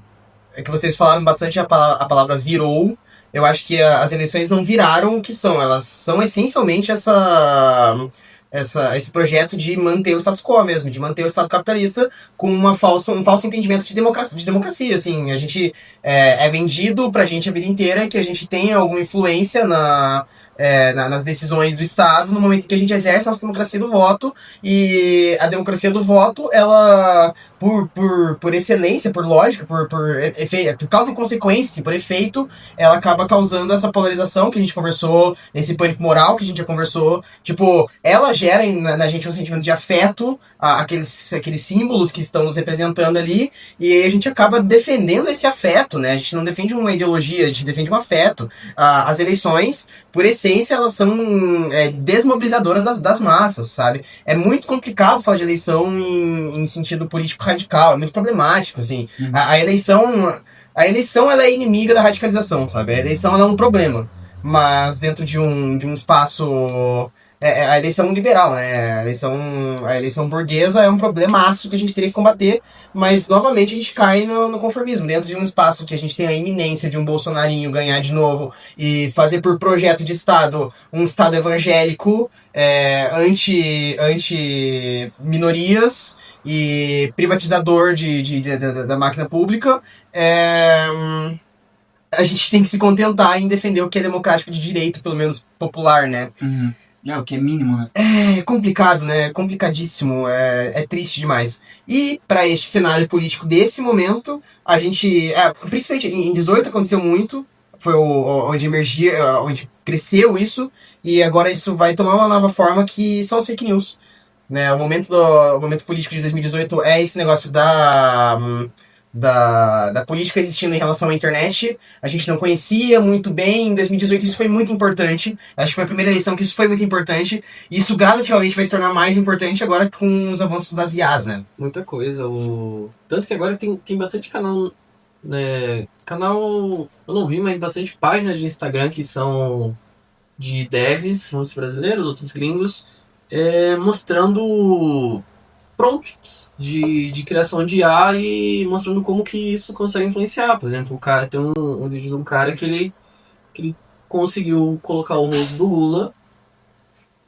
que vocês falaram bastante a palavra virou. Eu acho que as eleições não viraram o que são. Elas são essencialmente esse projeto de manter o status quo mesmo, de manter o Estado capitalista com um falso entendimento de democracia. Assim, a gente é vendido pra gente a vida inteira que a gente tem alguma influência nas decisões do Estado no momento em que a gente exerce a nossa democracia do voto, e a democracia do voto, ela, por excelência, por lógica, por causa e consequência, por efeito, ela acaba causando essa polarização que a gente conversou, esse pânico moral que a gente já conversou. Tipo, ela gera na gente um sentimento de afeto, aqueles símbolos que estão nos representando ali, e aí a gente acaba defendendo esse afeto, né? A gente não defende uma ideologia, a gente defende um afeto. As eleições, por essência, elas são desmobilizadoras das massas, sabe? É muito complicado falar de eleição em sentido político radical, é muito problemático, assim. A eleição, ela é inimiga da radicalização, sabe? A eleição, ela é um problema, mas dentro de um espaço... a eleição liberal, né? A eleição burguesa é um problemaço que a gente teria que combater, mas novamente a gente cai no conformismo. Dentro de um espaço que a gente tem a iminência de um Bolsonarinho ganhar de novo e fazer por projeto de Estado um Estado evangélico, anti-minorias e privatizador da máquina pública, a gente tem que se contentar em defender o que é democrático de direito, pelo menos popular, né? O que é mínimo, né? É complicado, né? Complicadíssimo. É triste demais. E para este cenário político desse momento, a gente... principalmente em 18 aconteceu muito. Foi onde emergia, onde cresceu isso. E agora isso vai tomar uma nova forma, que são as fake news. Né? O momento político de 2018 é esse negócio da política existindo em relação à internet. A gente não conhecia muito bem. Em 2018 isso foi muito importante. Acho que foi a primeira eleição que isso foi muito importante. E isso gradativamente vai se tornar mais importante agora com os avanços das IAs, né? Muita coisa. Tanto que agora tem bastante canal... Canal... Eu não vi, mas bastante páginas de Instagram que são de devs, muitos brasileiros, outros gringos, mostrando prompts de criação de IA e mostrando como que isso consegue influenciar. Por exemplo, o cara tem um vídeo de um cara que ele conseguiu colocar o rosto do Lula,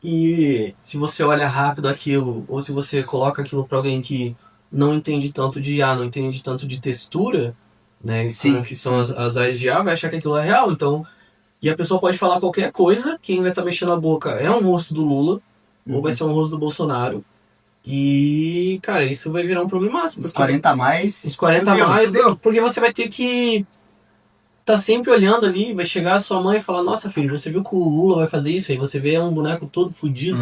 e se você olha rápido aquilo, ou se você coloca aquilo para alguém que não entende tanto de IA, não entende tanto de textura, né, como que são as áreas de IA, vai achar que aquilo é real. Então, e a pessoa pode falar qualquer coisa, quem vai estar mexendo a boca é um rosto do Lula, ou vai ser um rosto do Bolsonaro. E, cara, isso vai virar um problemaço. Os 40 a mais... Os 40 a mais, porque você vai ter que tá sempre olhando ali, vai chegar a sua mãe e falar: nossa, filho, você viu que o Lula vai fazer isso? Aí você vê um boneco todo fudido.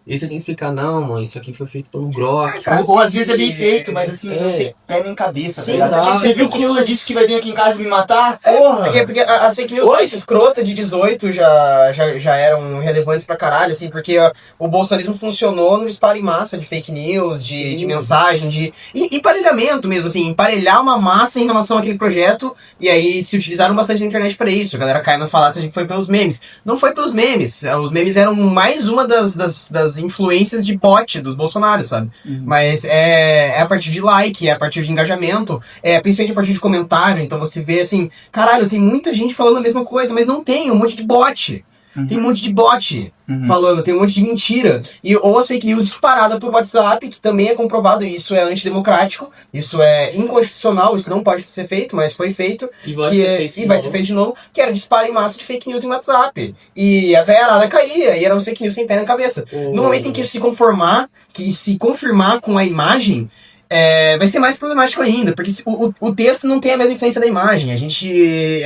E aí você tem que explicar: não, mãe, isso aqui foi feito pelo Grok. Ou às vezes é bem feito, mas assim, não tem pé nem cabeça. Sim, tá? Você viu que o Lula disse que vai vir aqui em casa me matar? Porra! Porque as fake news mais escrota de 18 já eram relevantes pra caralho, assim, porque o bolsonarismo funcionou no disparo em massa de fake news, de mensagem, de emparelhamento mesmo, assim, emparelhar uma massa em relação àquele projeto, e aí se utilizaram bastante na internet pra isso. A galera cai na falácia de que foi pelos memes. Não foi pelos memes. Os memes eram mais uma das influências de bot dos Bolsonaros, sabe? Mas é a partir de like, é a partir de engajamento, principalmente a partir de comentário. Então você vê assim, caralho, tem muita gente falando a mesma coisa, mas não tem, um monte de bot. tem um monte de bot falando, tem um monte de mentira. Ou as fake news disparadas por WhatsApp, que também é comprovado, e isso é antidemocrático, isso é inconstitucional, isso não pode ser feito, mas foi feito. E vai ser feito e vai ser feito de novo, que era disparo em massa de fake news em WhatsApp. E a velharada caía, e eram fake news sem pé na cabeça. No momento em que isso se confirmar com a imagem, vai ser mais problemático ainda, porque o texto não tem a mesma influência da imagem. A gente,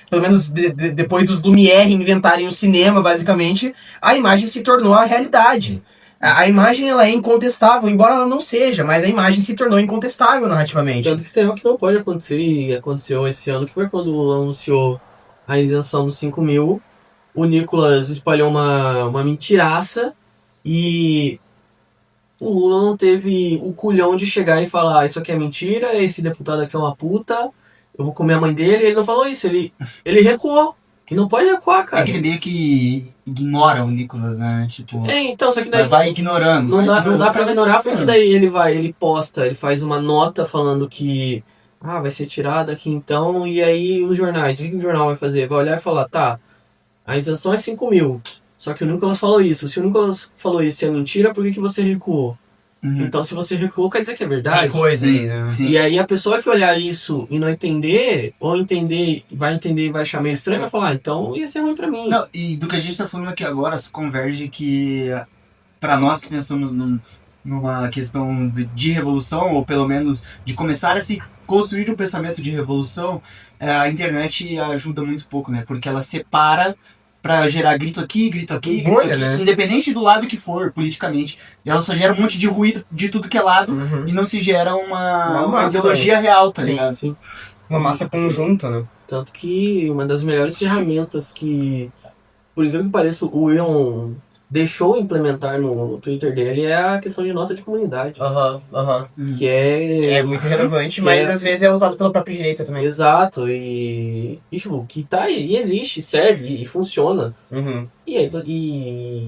pelo menos depois dos Lumière inventarem o cinema, basicamente, a imagem se tornou a realidade. A imagem ela é incontestável, embora ela não seja, mas a imagem se tornou incontestável narrativamente. Tanto que tem algo que não pode acontecer, e aconteceu esse ano, que foi quando anunciou a isenção dos 5 mil, o Nicolas espalhou uma mentiraça, e o Lula não teve o culhão de chegar e falar: isso aqui é mentira, esse deputado aqui é uma puta, eu vou comer a mãe dele. Ele não falou isso, ele recuou. E não pode recuar, cara. É que ele meio que ignora o Nicolas, né? Tipo, Então, só que daí vai ignorando. não dá pra ignorar, porque daí ele posta, ele faz uma nota falando que vai ser tirado aqui então, e aí os jornais, o que o jornal vai fazer? Vai olhar e falar: tá, a isenção é 5 mil. Só que o Nicolas falou isso. Se o Nicolas falou isso e é mentira, por que você recuou? Então, se você recuou, quer dizer que é verdade. Tem coisa aí, né? Sim. E aí a pessoa que olhar isso e não entender, ou entender e vai achar meio estranho, vai falar: então ia ser ruim pra mim. Não, e do que a gente tá falando aqui agora, se converge que, pra nós que pensamos numa questão de revolução, ou pelo menos de começar a se construir um pensamento de revolução, a internet ajuda muito pouco, né? Porque ela separa pra gerar grito aqui, Bolha, né? independente do lado que for, politicamente. Ela só gera um monte de ruído de tudo que é lado, e não se gera uma massa, ideologia real, tá Sim, ligado? Sim. Uma massa conjunta, né? Tanto que uma das melhores ferramentas que, por incrível que pareça, o Elon deixou implementar no Twitter dele é a questão de nota de comunidade. Que É muito relevante, mas às vezes é usado pela própria direita também. Exato, e tipo, que tá aí, e existe, serve e funciona.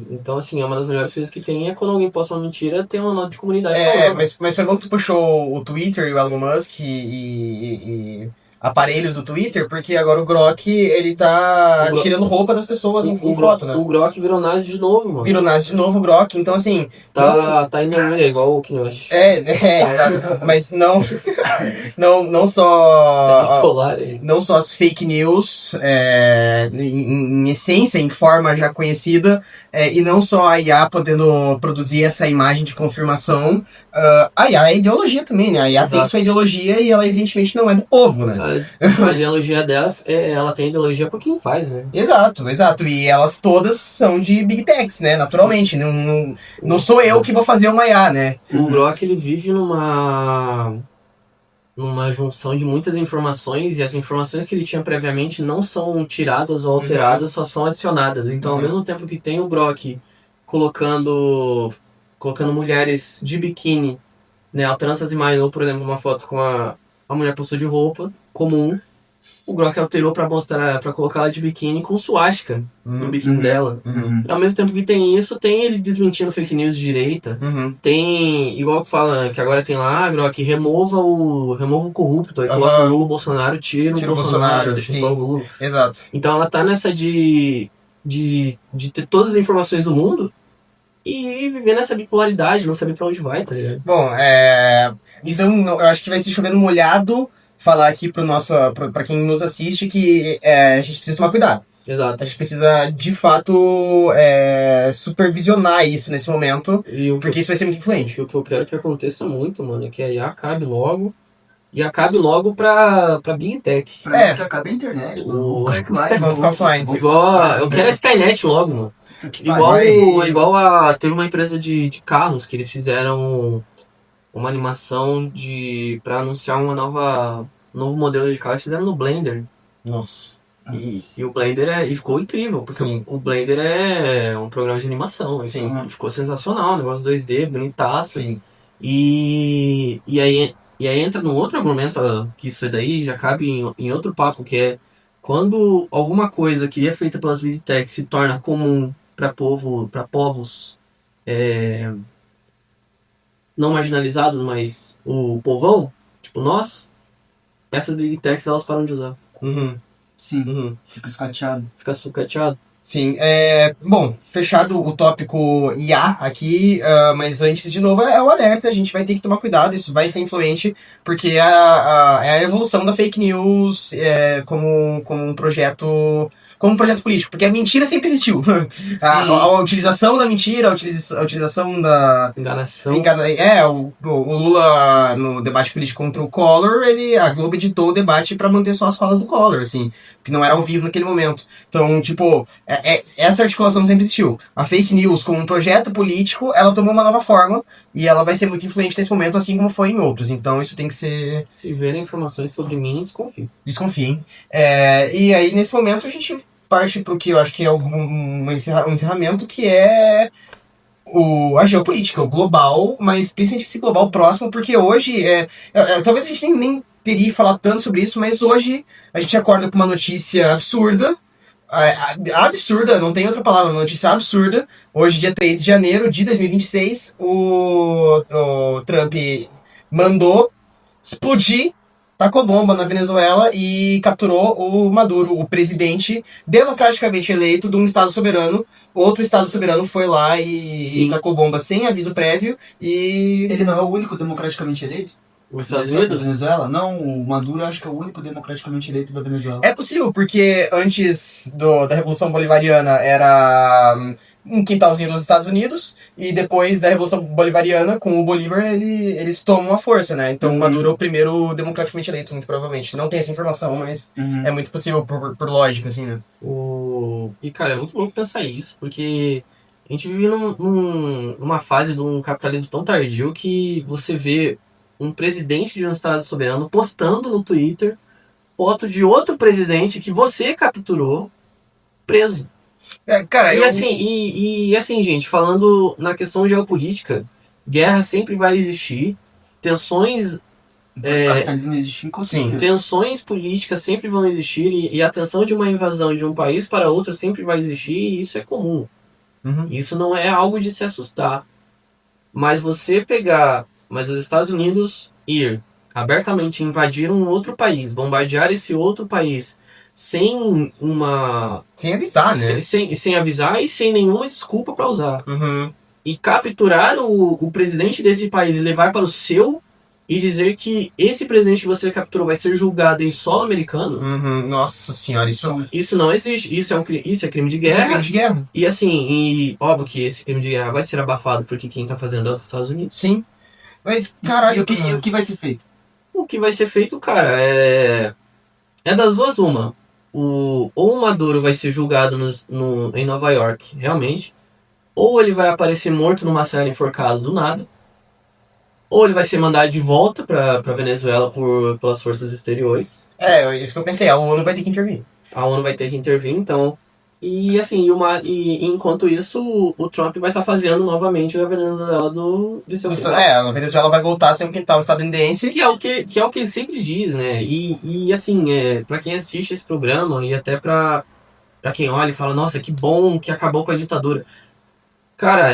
Então, assim, é uma das melhores coisas que tem é quando alguém posta uma mentira, tem uma nota de comunidade falando. Mas foi bom que tu puxou o Twitter e o Elon Musk e aparelhos do Twitter, porque agora o Grok, ele tá tirando roupa das pessoas em foto, né? O Grok virou nazi de novo, mano. Virou nazi de novo o Grok, então assim... Tá indo igual o que eu acho. Mas não só... Bipolar, hein? Não só as fake news, em essência, em forma já conhecida, e não só a IA podendo produzir essa imagem de confirmação, a IA é ideologia também, né? A IA tem sua ideologia e ela evidentemente não é do povo, né? A ideologia dela, ela tem ideologia por quem faz, né? Exato. E elas todas são de Big Techs, né? Naturalmente. Não sou eu que vou fazer uma IA, né? O Grok, ele vive numa junção de muitas informações, e as informações que ele tinha previamente não são tiradas ou alteradas, só são adicionadas. Então, ao mesmo tempo que tem o Grok colocando mulheres de biquíni, né, alterando essas imagens, ou por exemplo, uma foto com a mulher postou de roupa comum, o Grok alterou pra colocar ela de biquíni com suástica no biquíni dela. E ao mesmo tempo que tem isso, tem ele desmentindo fake news de direita. Tem, igual que fala, que agora tem lá, Grok, remova o corrupto, aí coloca o Lula, o Bolsonaro, tira o Bolsonaro, deixa só o Lula. Exato. Então ela tá nessa de ter todas as informações do mundo e viver nessa bipolaridade, não saber pra onde vai, tá ligado? Bom, então eu acho que vai se chovendo molhado falar aqui pra quem nos assiste que a gente precisa tomar cuidado. Exato. A gente precisa, de fato, supervisionar isso nesse momento, porque isso vai ser muito influente. O que eu quero que aconteça muito, mano, é que a IA acabe logo. E acabe logo pra Big Tech. Pra mim que acabe a internet, mano. Vamos ficar offline. Eu quero a Skynet logo, mano. Teve uma empresa de carros que eles fizeram uma animação pra anunciar um novo modelo de carro. Eles fizeram no Blender. Nossa. E o Blender ficou incrível, porque o Blender é um programa de animação. Sim. Então ficou sensacional, negócio 2D, bonitaço. Sim. E aí entra num outro argumento, que isso daí já cabe em outro papo, que é quando alguma coisa que é feita pelas Big Tech se torna comum para povos não marginalizados, mas o povão, tipo nós, essas Big Techs elas param de usar. Sim, fica escateado. Fica sucateado. Sim, bom, fechado o tópico IA aqui, mas antes, de novo, é o alerta, a gente vai ter que tomar cuidado, isso vai ser influente, porque é a evolução da fake news como um projeto político, porque a mentira sempre existiu. A utilização da mentira, a utilização da... Enganação. O Lula, no debate político contra o Collor, a Globo editou o debate pra manter só as falas do Collor, assim, que não era ao vivo naquele momento. Então, tipo, essa articulação sempre existiu. A fake news, como um projeto político, ela tomou uma nova forma e ela vai ser muito influente nesse momento, assim como foi em outros. Então, isso tem que ser... Se verem informações sobre mim, desconfio. Desconfiem. E aí, nesse momento, a gente parte pro que eu acho que é um encerramento, que é a geopolítica, o global, mas principalmente esse global próximo, porque hoje, talvez a gente nem teria falado tanto sobre isso, mas hoje a gente acorda com uma notícia absurda, não tem outra palavra, uma notícia absurda. Hoje, dia 3 de janeiro de 2026, o Trump mandou explodir, tacou bomba na Venezuela e capturou o Maduro, o presidente democraticamente eleito de um estado soberano. Outro estado soberano foi lá e tacou bomba sem aviso prévio e... Ele não é o único democraticamente eleito? Os Estados Unidos? Da Venezuela? Não, o Maduro acho que é o único democraticamente eleito da Venezuela. É possível, porque antes da Revolução Bolivariana era um quintalzinho dos Estados Unidos, e depois da Revolução Bolivariana, com o Bolívar, eles tomam a força, né? Então o Maduro é o primeiro democraticamente eleito, muito provavelmente. Não tem essa informação, mas é muito possível por lógica, assim, né? E, cara, é muito louco pensar isso, porque a gente vive numa fase de um capitalismo tão tardio que você vê um presidente de um estado soberano postando no Twitter foto de outro presidente que você capturou preso. Assim, gente, falando na questão geopolítica, guerra sempre vai existir, tensões... O capitalismo existe Sim, tensões políticas sempre vão existir e a tensão de uma invasão de um país para outro sempre vai existir, e isso é comum. Isso não é algo de se assustar. Mas os Estados Unidos ir abertamente invadir um outro país, bombardear esse outro país sem avisar, né? Sem avisar e sem nenhuma desculpa para usar. E capturar o presidente desse país e levar para o seu e dizer que esse presidente que você capturou vai ser julgado em solo americano. Nossa senhora, isso não existe. Isso é crime de guerra. Isso é crime de guerra. E assim, óbvio que esse crime de guerra vai ser abafado porque quem tá fazendo é os Estados Unidos. Sim. Mas, caralho... E o que vai ser feito? O que vai ser feito, cara, é das duas uma. Ou o Maduro vai ser julgado em Nova York, realmente. Ou ele vai aparecer morto numa cela enforcado do nada. Ou ele vai ser mandado de volta pra Venezuela pelas forças exteriores. Isso que eu pensei, a ONU vai ter que intervir. A ONU vai ter que intervir, então... E assim, enquanto isso, o Trump vai estar fazendo novamente a Venezuela de seu quintal. A Venezuela vai voltar a ser um quintal estadunidense. Que é o que ele sempre diz, né? E assim, pra quem assiste esse programa e até pra quem olha e fala, nossa, que bom que acabou com a ditadura. Cara,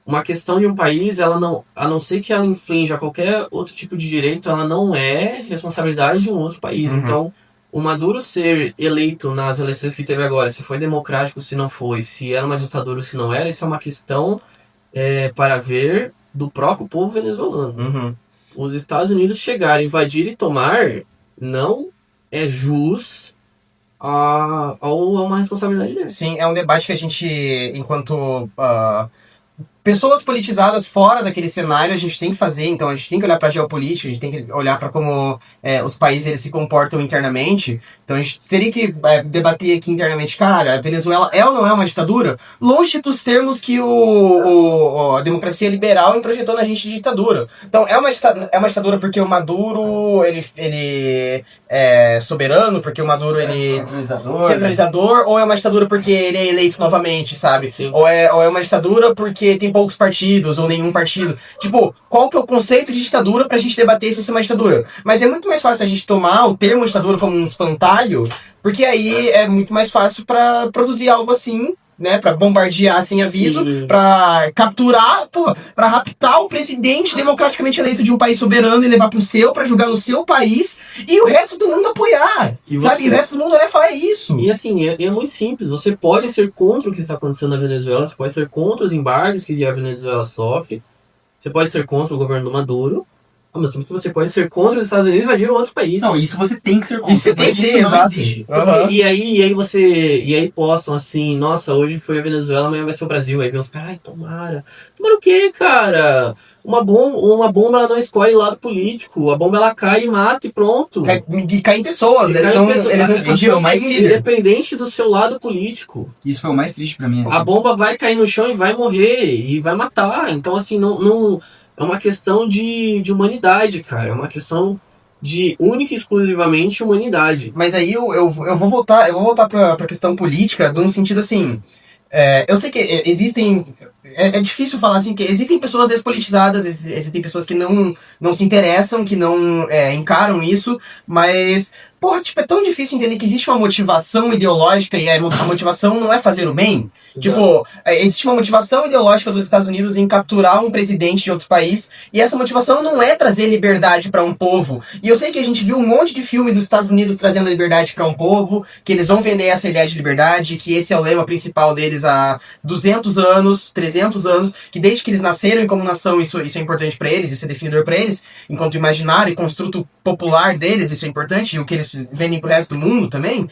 uma questão de um país, ela não, a não ser que ela infrinja qualquer outro tipo de direito, ela não é responsabilidade de um outro país. Então, o Maduro ser eleito nas eleições que teve agora, se foi democrático, se não foi, se era uma ditadura ou se não era, isso é uma questão para ver do próprio povo venezuelano. Os Estados Unidos chegarem, invadir e tomar não é jus a uma responsabilidade deles. Sim, é um debate que a gente, enquanto pessoas politizadas fora daquele cenário, a gente tem que fazer. Então a gente tem que olhar para a geopolítica, a gente tem que olhar para como os países eles se comportam internamente. Então a gente teria que debater aqui internamente, cara, a Venezuela é ou não é uma ditadura? Longe dos termos que a democracia liberal introjetou na gente de ditadura. Então é uma ditadura porque o Maduro ele é soberano, porque o Maduro ele centralizador, ou é uma ditadura porque ele é eleito novamente, sabe? Ou é uma ditadura porque tem poucos partidos, ou nenhum partido. Tipo, qual que é o conceito de ditadura pra gente debater se isso é uma ditadura? Mas é muito mais fácil a gente tomar o termo ditadura como um espantalho, porque aí é muito mais fácil pra produzir algo assim, né, pra bombardear sem aviso, pra capturar, pra raptar o presidente democraticamente eleito de um país soberano e levar pro seu, pra julgar no seu país, e o resto do mundo apoiar, sabe? E o resto do mundo olhar e falar isso. E assim, é muito simples. Você pode ser contra o que está acontecendo na Venezuela, você pode ser contra os embargos que a Venezuela sofre, você pode ser contra o governo do Maduro, ao mesmo tempo que você pode ser contra os Estados Unidos invadir outro país. Não, isso você tem que ser contra. Isso tem que ser, exato. E aí postam assim, nossa, hoje foi a Venezuela, amanhã vai ser o Brasil. Aí vem os caras, ai, tomara. Tomara o quê, cara? Uma bomba ela não escolhe lado político. A bomba ela cai e mata e pronto. E cai em pessoas, eles não explodiram mais líder. Independente do seu lado político. Isso foi o mais triste pra mim. Assim. A bomba vai cair no chão e vai morrer. E vai matar. Então, assim, não é uma questão de humanidade, cara. É uma questão de única e exclusivamente humanidade. Mas aí eu vou voltar pra questão política, num sentido assim. Eu sei que existem. É difícil falar assim, que existem pessoas despolitizadas, existem pessoas que não se interessam, que não encaram isso, mas, porra, tipo, é tão difícil entender que existe uma motivação ideológica e a motivação não é fazer o bem. Tipo, existe uma motivação ideológica dos Estados Unidos em capturar um presidente de outro país, e essa motivação não é trazer liberdade para um povo. E eu sei que a gente viu um monte de filme dos Estados Unidos trazendo liberdade para um povo, que eles vão vender essa ideia de liberdade, que esse é o lema principal deles há 200 anos, 300 anos, que desde que eles nasceram como nação, isso é importante para eles, isso é definidor para eles, enquanto imaginário e construto popular deles, isso é importante, e o que eles vendem pro resto do mundo também.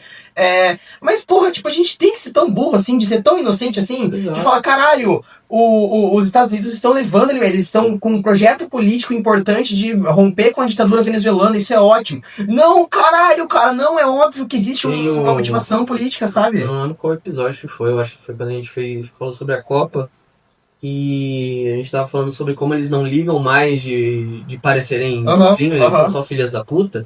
Mas, porra, tipo, a gente tem que ser tão burro assim, de ser tão inocente assim, Exato. de falar, caralho, os Estados Unidos estão levando, eles estão com um projeto político importante de romper com a ditadura venezuelana, isso é ótimo. Não, caralho, cara, não é óbvio que existe uma motivação política, sabe? Eu não lembro qual episódio que foi, eu acho que foi quando a gente falou sobre a Copa, e a gente tava falando sobre como eles não ligam mais de parecerem bonzinhos, eles são só filhas da puta.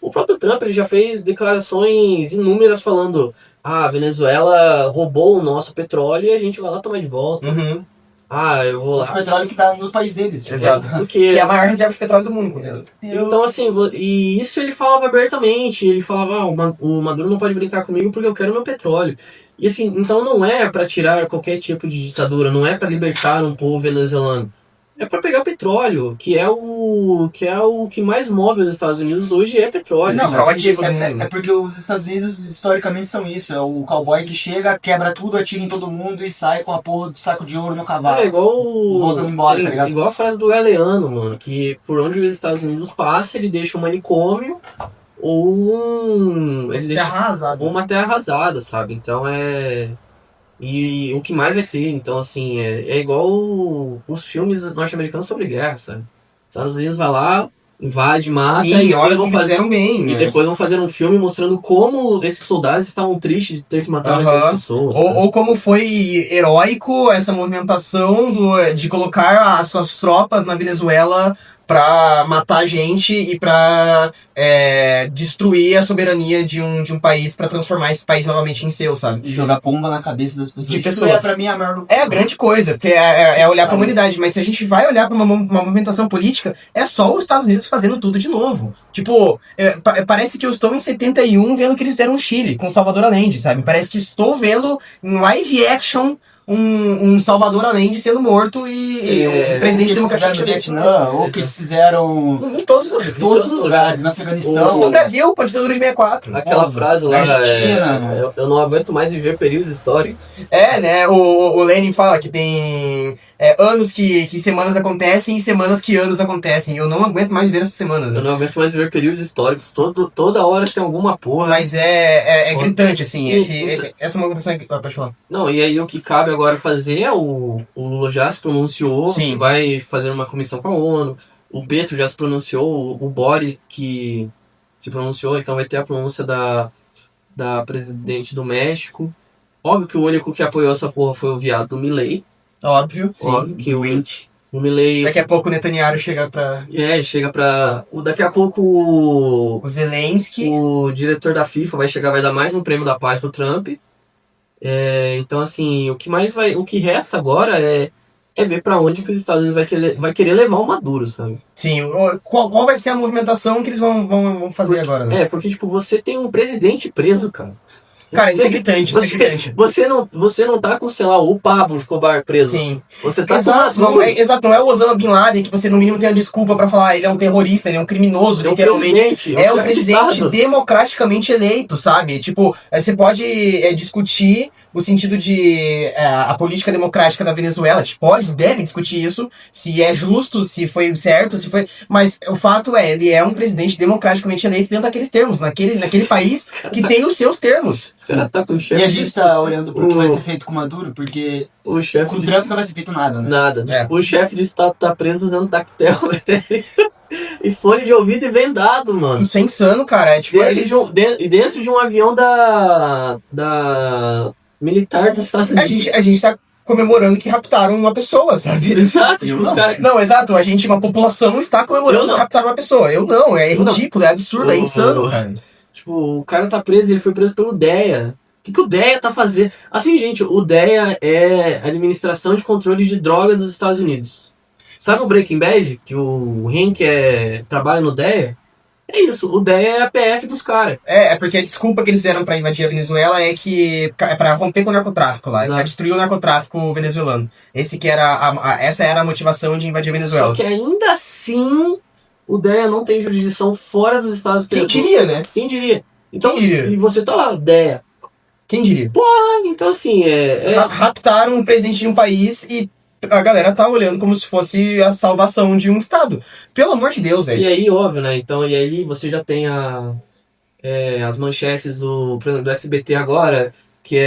O próprio Trump ele já fez declarações inúmeras falando: a Venezuela roubou o nosso petróleo e a gente vai lá tomar de volta. Eu vou lá. Nosso petróleo que tá no país deles. Exato. Porque... Que é a maior reserva de petróleo do mundo, inclusive. Então, assim, e isso ele falava abertamente. Ele falava: o Maduro não pode brincar comigo porque eu quero meu petróleo. E assim, então não é pra tirar qualquer tipo de ditadura, não é pra libertar um povo venezuelano. É pra pegar petróleo, que é o que mais move os Estados Unidos hoje, é petróleo. Não, é porque os Estados Unidos historicamente são isso. É o cowboy que chega, quebra tudo, atira em todo mundo e sai com a porra do saco de ouro no cavalo. É igual voltando embora, tá ligado? Igual a frase do Galeano, mano, que por onde os Estados Unidos passam, ele deixa um manicômio ou uma terra arrasada, sabe? Então E o que mais vai ter, então assim, é igual os filmes norte-americanos sobre guerra, sabe? Os Estados Unidos vai lá, invade, mata, e depois vão fazer um filme mostrando como esses soldados estavam tristes de ter que matar aquelas pessoas. Ou como foi heróico essa movimentação de colocar as suas tropas na Venezuela pra matar gente e pra destruir a soberania de um país, pra transformar esse país novamente em seu, sabe? E jogar pomba na cabeça das pessoas. De pessoas. Pra mim, a maior... É a grande coisa, porque é olhar pra humanidade. Mas se a gente vai olhar pra uma movimentação política, é só os Estados Unidos fazendo tudo de novo. Tipo, parece que eu estou em 71 vendo o que eles fizeram no Chile, com Salvador Allende, sabe? Parece que estou vendo em live action um Salvador Allende sendo morto e um presidente democrático no Vietnã, ou que eles fizeram em todos os lugares, no Afeganistão, no Brasil, com a ditadura de 64. Aquela frase lá, Argentina, eu não aguento mais viver períodos históricos. Né, o Lenin fala que tem anos que semanas acontecem e semanas que anos acontecem. Eu não aguento mais viver essas semanas, né? Eu não aguento mais viver períodos históricos. Toda hora tem alguma porra. Mas é gritante, assim, essa movimentação é apaixonante. Não, e aí o que cabe agora fazer, o Lula já se pronunciou, Sim. que vai fazer uma comissão com a ONU, o Petro já se pronunciou, o Bori que se pronunciou, então vai ter a pronúncia da presidente do México. Óbvio que o único que apoiou essa porra foi o viado do Milei. Óbvio, sim. Óbvio que o Milei... Daqui a pouco o Netanyahu chega pra... chega pra... Daqui a pouco o Zelensky... O diretor da FIFA vai chegar, vai dar mais um prêmio da paz pro Trump. Então, assim, o que resta agora é ver pra onde que os Estados Unidos vai querer levar o Maduro, sabe? Sim, qual vai ser a movimentação que eles vão fazer agora, né? Porque, tipo, você tem um presidente preso, cara. Cara, isso é gritante, isso é gritante. Você não tá com, sei lá, o Pablo Escobar preso. Sim. Você tá Exato, com não é o Osama Bin Laden que você no mínimo tem a desculpa pra falar, ele é um terrorista, ele é um criminoso, literalmente. É um presidente democraticamente eleito, sabe? Tipo, você pode discutir o sentido de a política democrática da Venezuela, a gente deve discutir isso, se é justo, se foi certo, se foi... Mas o fato é, ele é um presidente democraticamente eleito dentro daqueles termos, naquele país que tem os seus termos. Tá com o chefe. E a gente tá olhando pro que vai ser feito com o Maduro, porque o chefe com o Trump não vai ser feito nada, né? Nada. É. O chefe de Estado tá preso usando tactel, velho. E fone de ouvido e vendado, mano. Isso é insano, cara. É tipo, Dentro de um avião da militar dos Estados Unidos. A gente tá comemorando que raptaram uma pessoa, sabe? Exato, tipo, os caras... Não, exato, uma população está comemorando que raptaram uma pessoa. Eu não, é ridículo, é absurdo, é insano, cara. Tipo, o cara tá preso, ele foi preso pelo DEA. O que o DEA tá fazendo? Assim, gente, o DEA é a Administração de Controle de Drogas dos Estados Unidos. Sabe o Breaking Bad? Que o Hank trabalha no DEA? É isso, o DEA é a PF dos caras. É porque a desculpa que eles fizeram pra invadir a Venezuela é pra romper com o narcotráfico lá, pra destruir o narcotráfico venezuelano. Essa era a motivação de invadir a Venezuela. Só que ainda assim, o DEA não tem jurisdição fora dos Estados Unidos. Quem diria, né? Quem diria? Então, Quem diria? E você tá lá, DEA. Quem diria? Então assim, Raptaram um presidente de um país e a galera tá olhando como se fosse a salvação de um estado. Pelo amor de Deus, velho. E aí, óbvio, né? Então, e aí você já tem as manchetes por exemplo, do SBT agora, que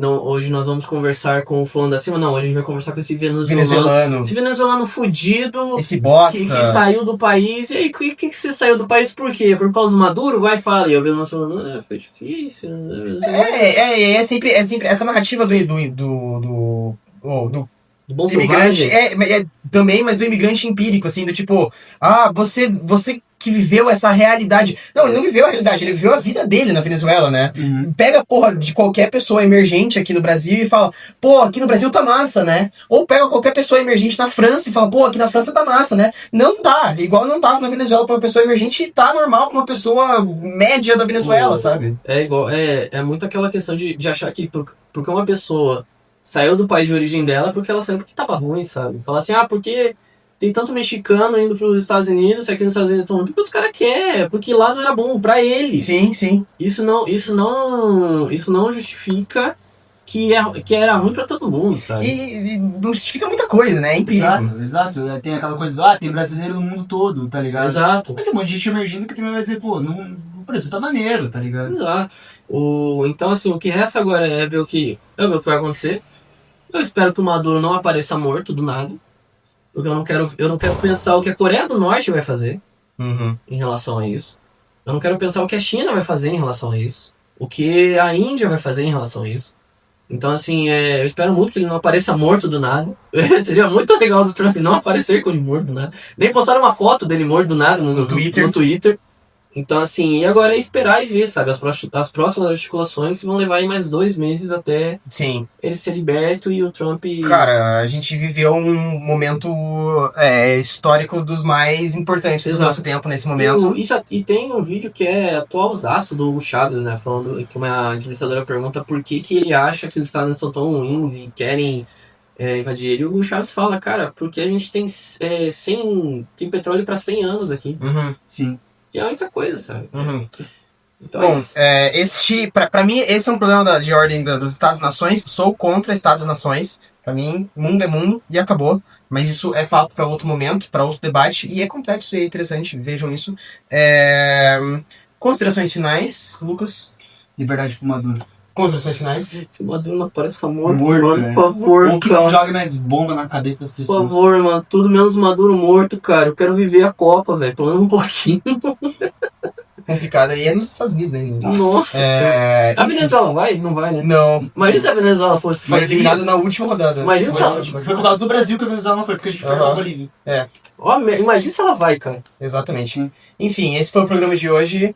hoje nós vamos conversar com o fulano da cima. Não, hoje a gente vai conversar com esse venezuelano. Esse venezuelano fudido. Esse bosta. Que saiu do país. E aí, que você saiu do país por quê? Por causa do Maduro? Vai, fala. E eu vejo falando, foi difícil. É sempre essa narrativa do imigrante, também, mas do imigrante empírico, assim, do tipo, você que viveu essa realidade. Não, ele não viveu a realidade, ele viveu a vida dele na Venezuela, né? Uhum. Pega a porra de qualquer pessoa emergente aqui no Brasil e fala, pô, aqui no Brasil tá massa, né? Ou pega qualquer pessoa emergente na França e fala, pô, aqui na França tá massa, né? Não tá, igual não tava na Venezuela pra uma pessoa emergente e tá normal pra uma pessoa média da Venezuela, sabe? É igual, é muito aquela questão de achar que porque uma pessoa saiu do país de origem dela porque ela saiu porque tava ruim, sabe? Fala assim, porque tem tanto mexicano indo pros Estados Unidos, aqui nos Estados Unidos estão porque os caras querem, porque lá não era bom pra eles. Sim, sim. Isso não justifica que era ruim pra todo mundo, sabe? E não justifica muita coisa, né? É empírico. Exato. Tem aquela coisa, tem brasileiro no mundo todo, tá ligado? Exato. Mas tem um monte de gente emergindo que também vai dizer, pô, o Brasil tá maneiro, tá ligado? Exato. Então, assim, o que resta agora é ver o que vai acontecer. Eu espero que o Maduro não apareça morto do nada. Porque eu não quero pensar o que a Coreia do Norte vai fazer em relação a isso. Eu não quero pensar o que a China vai fazer em relação a isso. O que a Índia vai fazer em relação a isso. Então, assim, eu espero muito que ele não apareça morto do nada. Seria muito legal do Trump não aparecer com ele morto do nada. Nem postar uma foto dele morto do nada no Twitter. Então, assim, e agora é esperar e ver, sabe? As próximas articulações que vão levar aí mais 2 meses até ele ser liberto e o Trump... Cara, a gente viveu um momento histórico dos mais importantes do nosso tempo nesse momento. E tem um vídeo que é atualzaço do Hugo Chávez, né? Falando que uma entrevistadora pergunta por que ele acha que os Estados Unidos estão tão ruins e querem invadir ele. E o Hugo Chávez fala, cara, porque a gente tem petróleo para 100 anos aqui. Sim. E é a única coisa, sabe? Então, bom, pra mim, esse é um problema de ordem dos Estados-nações. Sou contra Estados-nações. Pra mim, mundo é mundo e acabou. Mas isso é papo pra outro momento, pra outro debate. E é complexo e é interessante, vejam isso. Considerações finais, Lucas? Liberdade pro Maduro. Considerações finais? O Maduro não apareça morto, Morto, mano, por favor, ou que não jogue mais bomba na cabeça das pessoas. Por favor, mano, tudo menos Maduro morto, cara. Eu quero viver a Copa, velho, pelo menos um pouquinho. Complicado aí é nos Estados Unidos ainda. Nossa. A Venezuela vai? Não vai, né? Não. Imagina se a Venezuela fosse... Foi eliminado na última rodada. Imagina Foi por causa do Brasil que a Venezuela não foi, porque a gente perdeu a Bolívia. Ó, imagina se ela vai, cara. Exatamente. Enfim, esse foi o programa de hoje.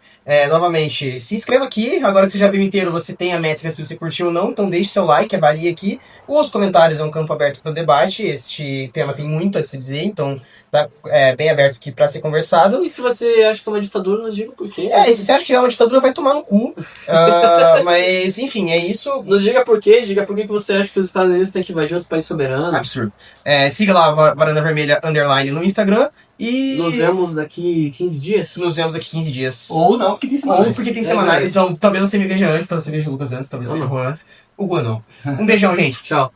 Novamente, se inscreva aqui. Agora que você já viu inteiro, você tem a métrica se você curtiu ou não. Então deixe seu like, avalie aqui. Os comentários é um campo aberto para o debate. Este tema tem muito a se dizer, então tá bem aberto aqui para ser conversado. E se você acha que é uma ditadura, nos diga por quê. E se você acha que é uma ditadura, vai tomar no cu. Mas, enfim, é isso. Nos diga por quê, diga por que você acha que os Estados Unidos têm que invadir outro país soberano. Absurdo. Siga lá a Varanda Vermelha _ no Instagram. E Nos vemos daqui 15 dias. nos vemos daqui 15 dias. Ou não, porque tem semanais. Ou porque tem semanais. Então, talvez você me veja antes, talvez você veja o Lucas antes, talvez você veja o Juan antes. O Juan não. Um beijão, gente. Tchau.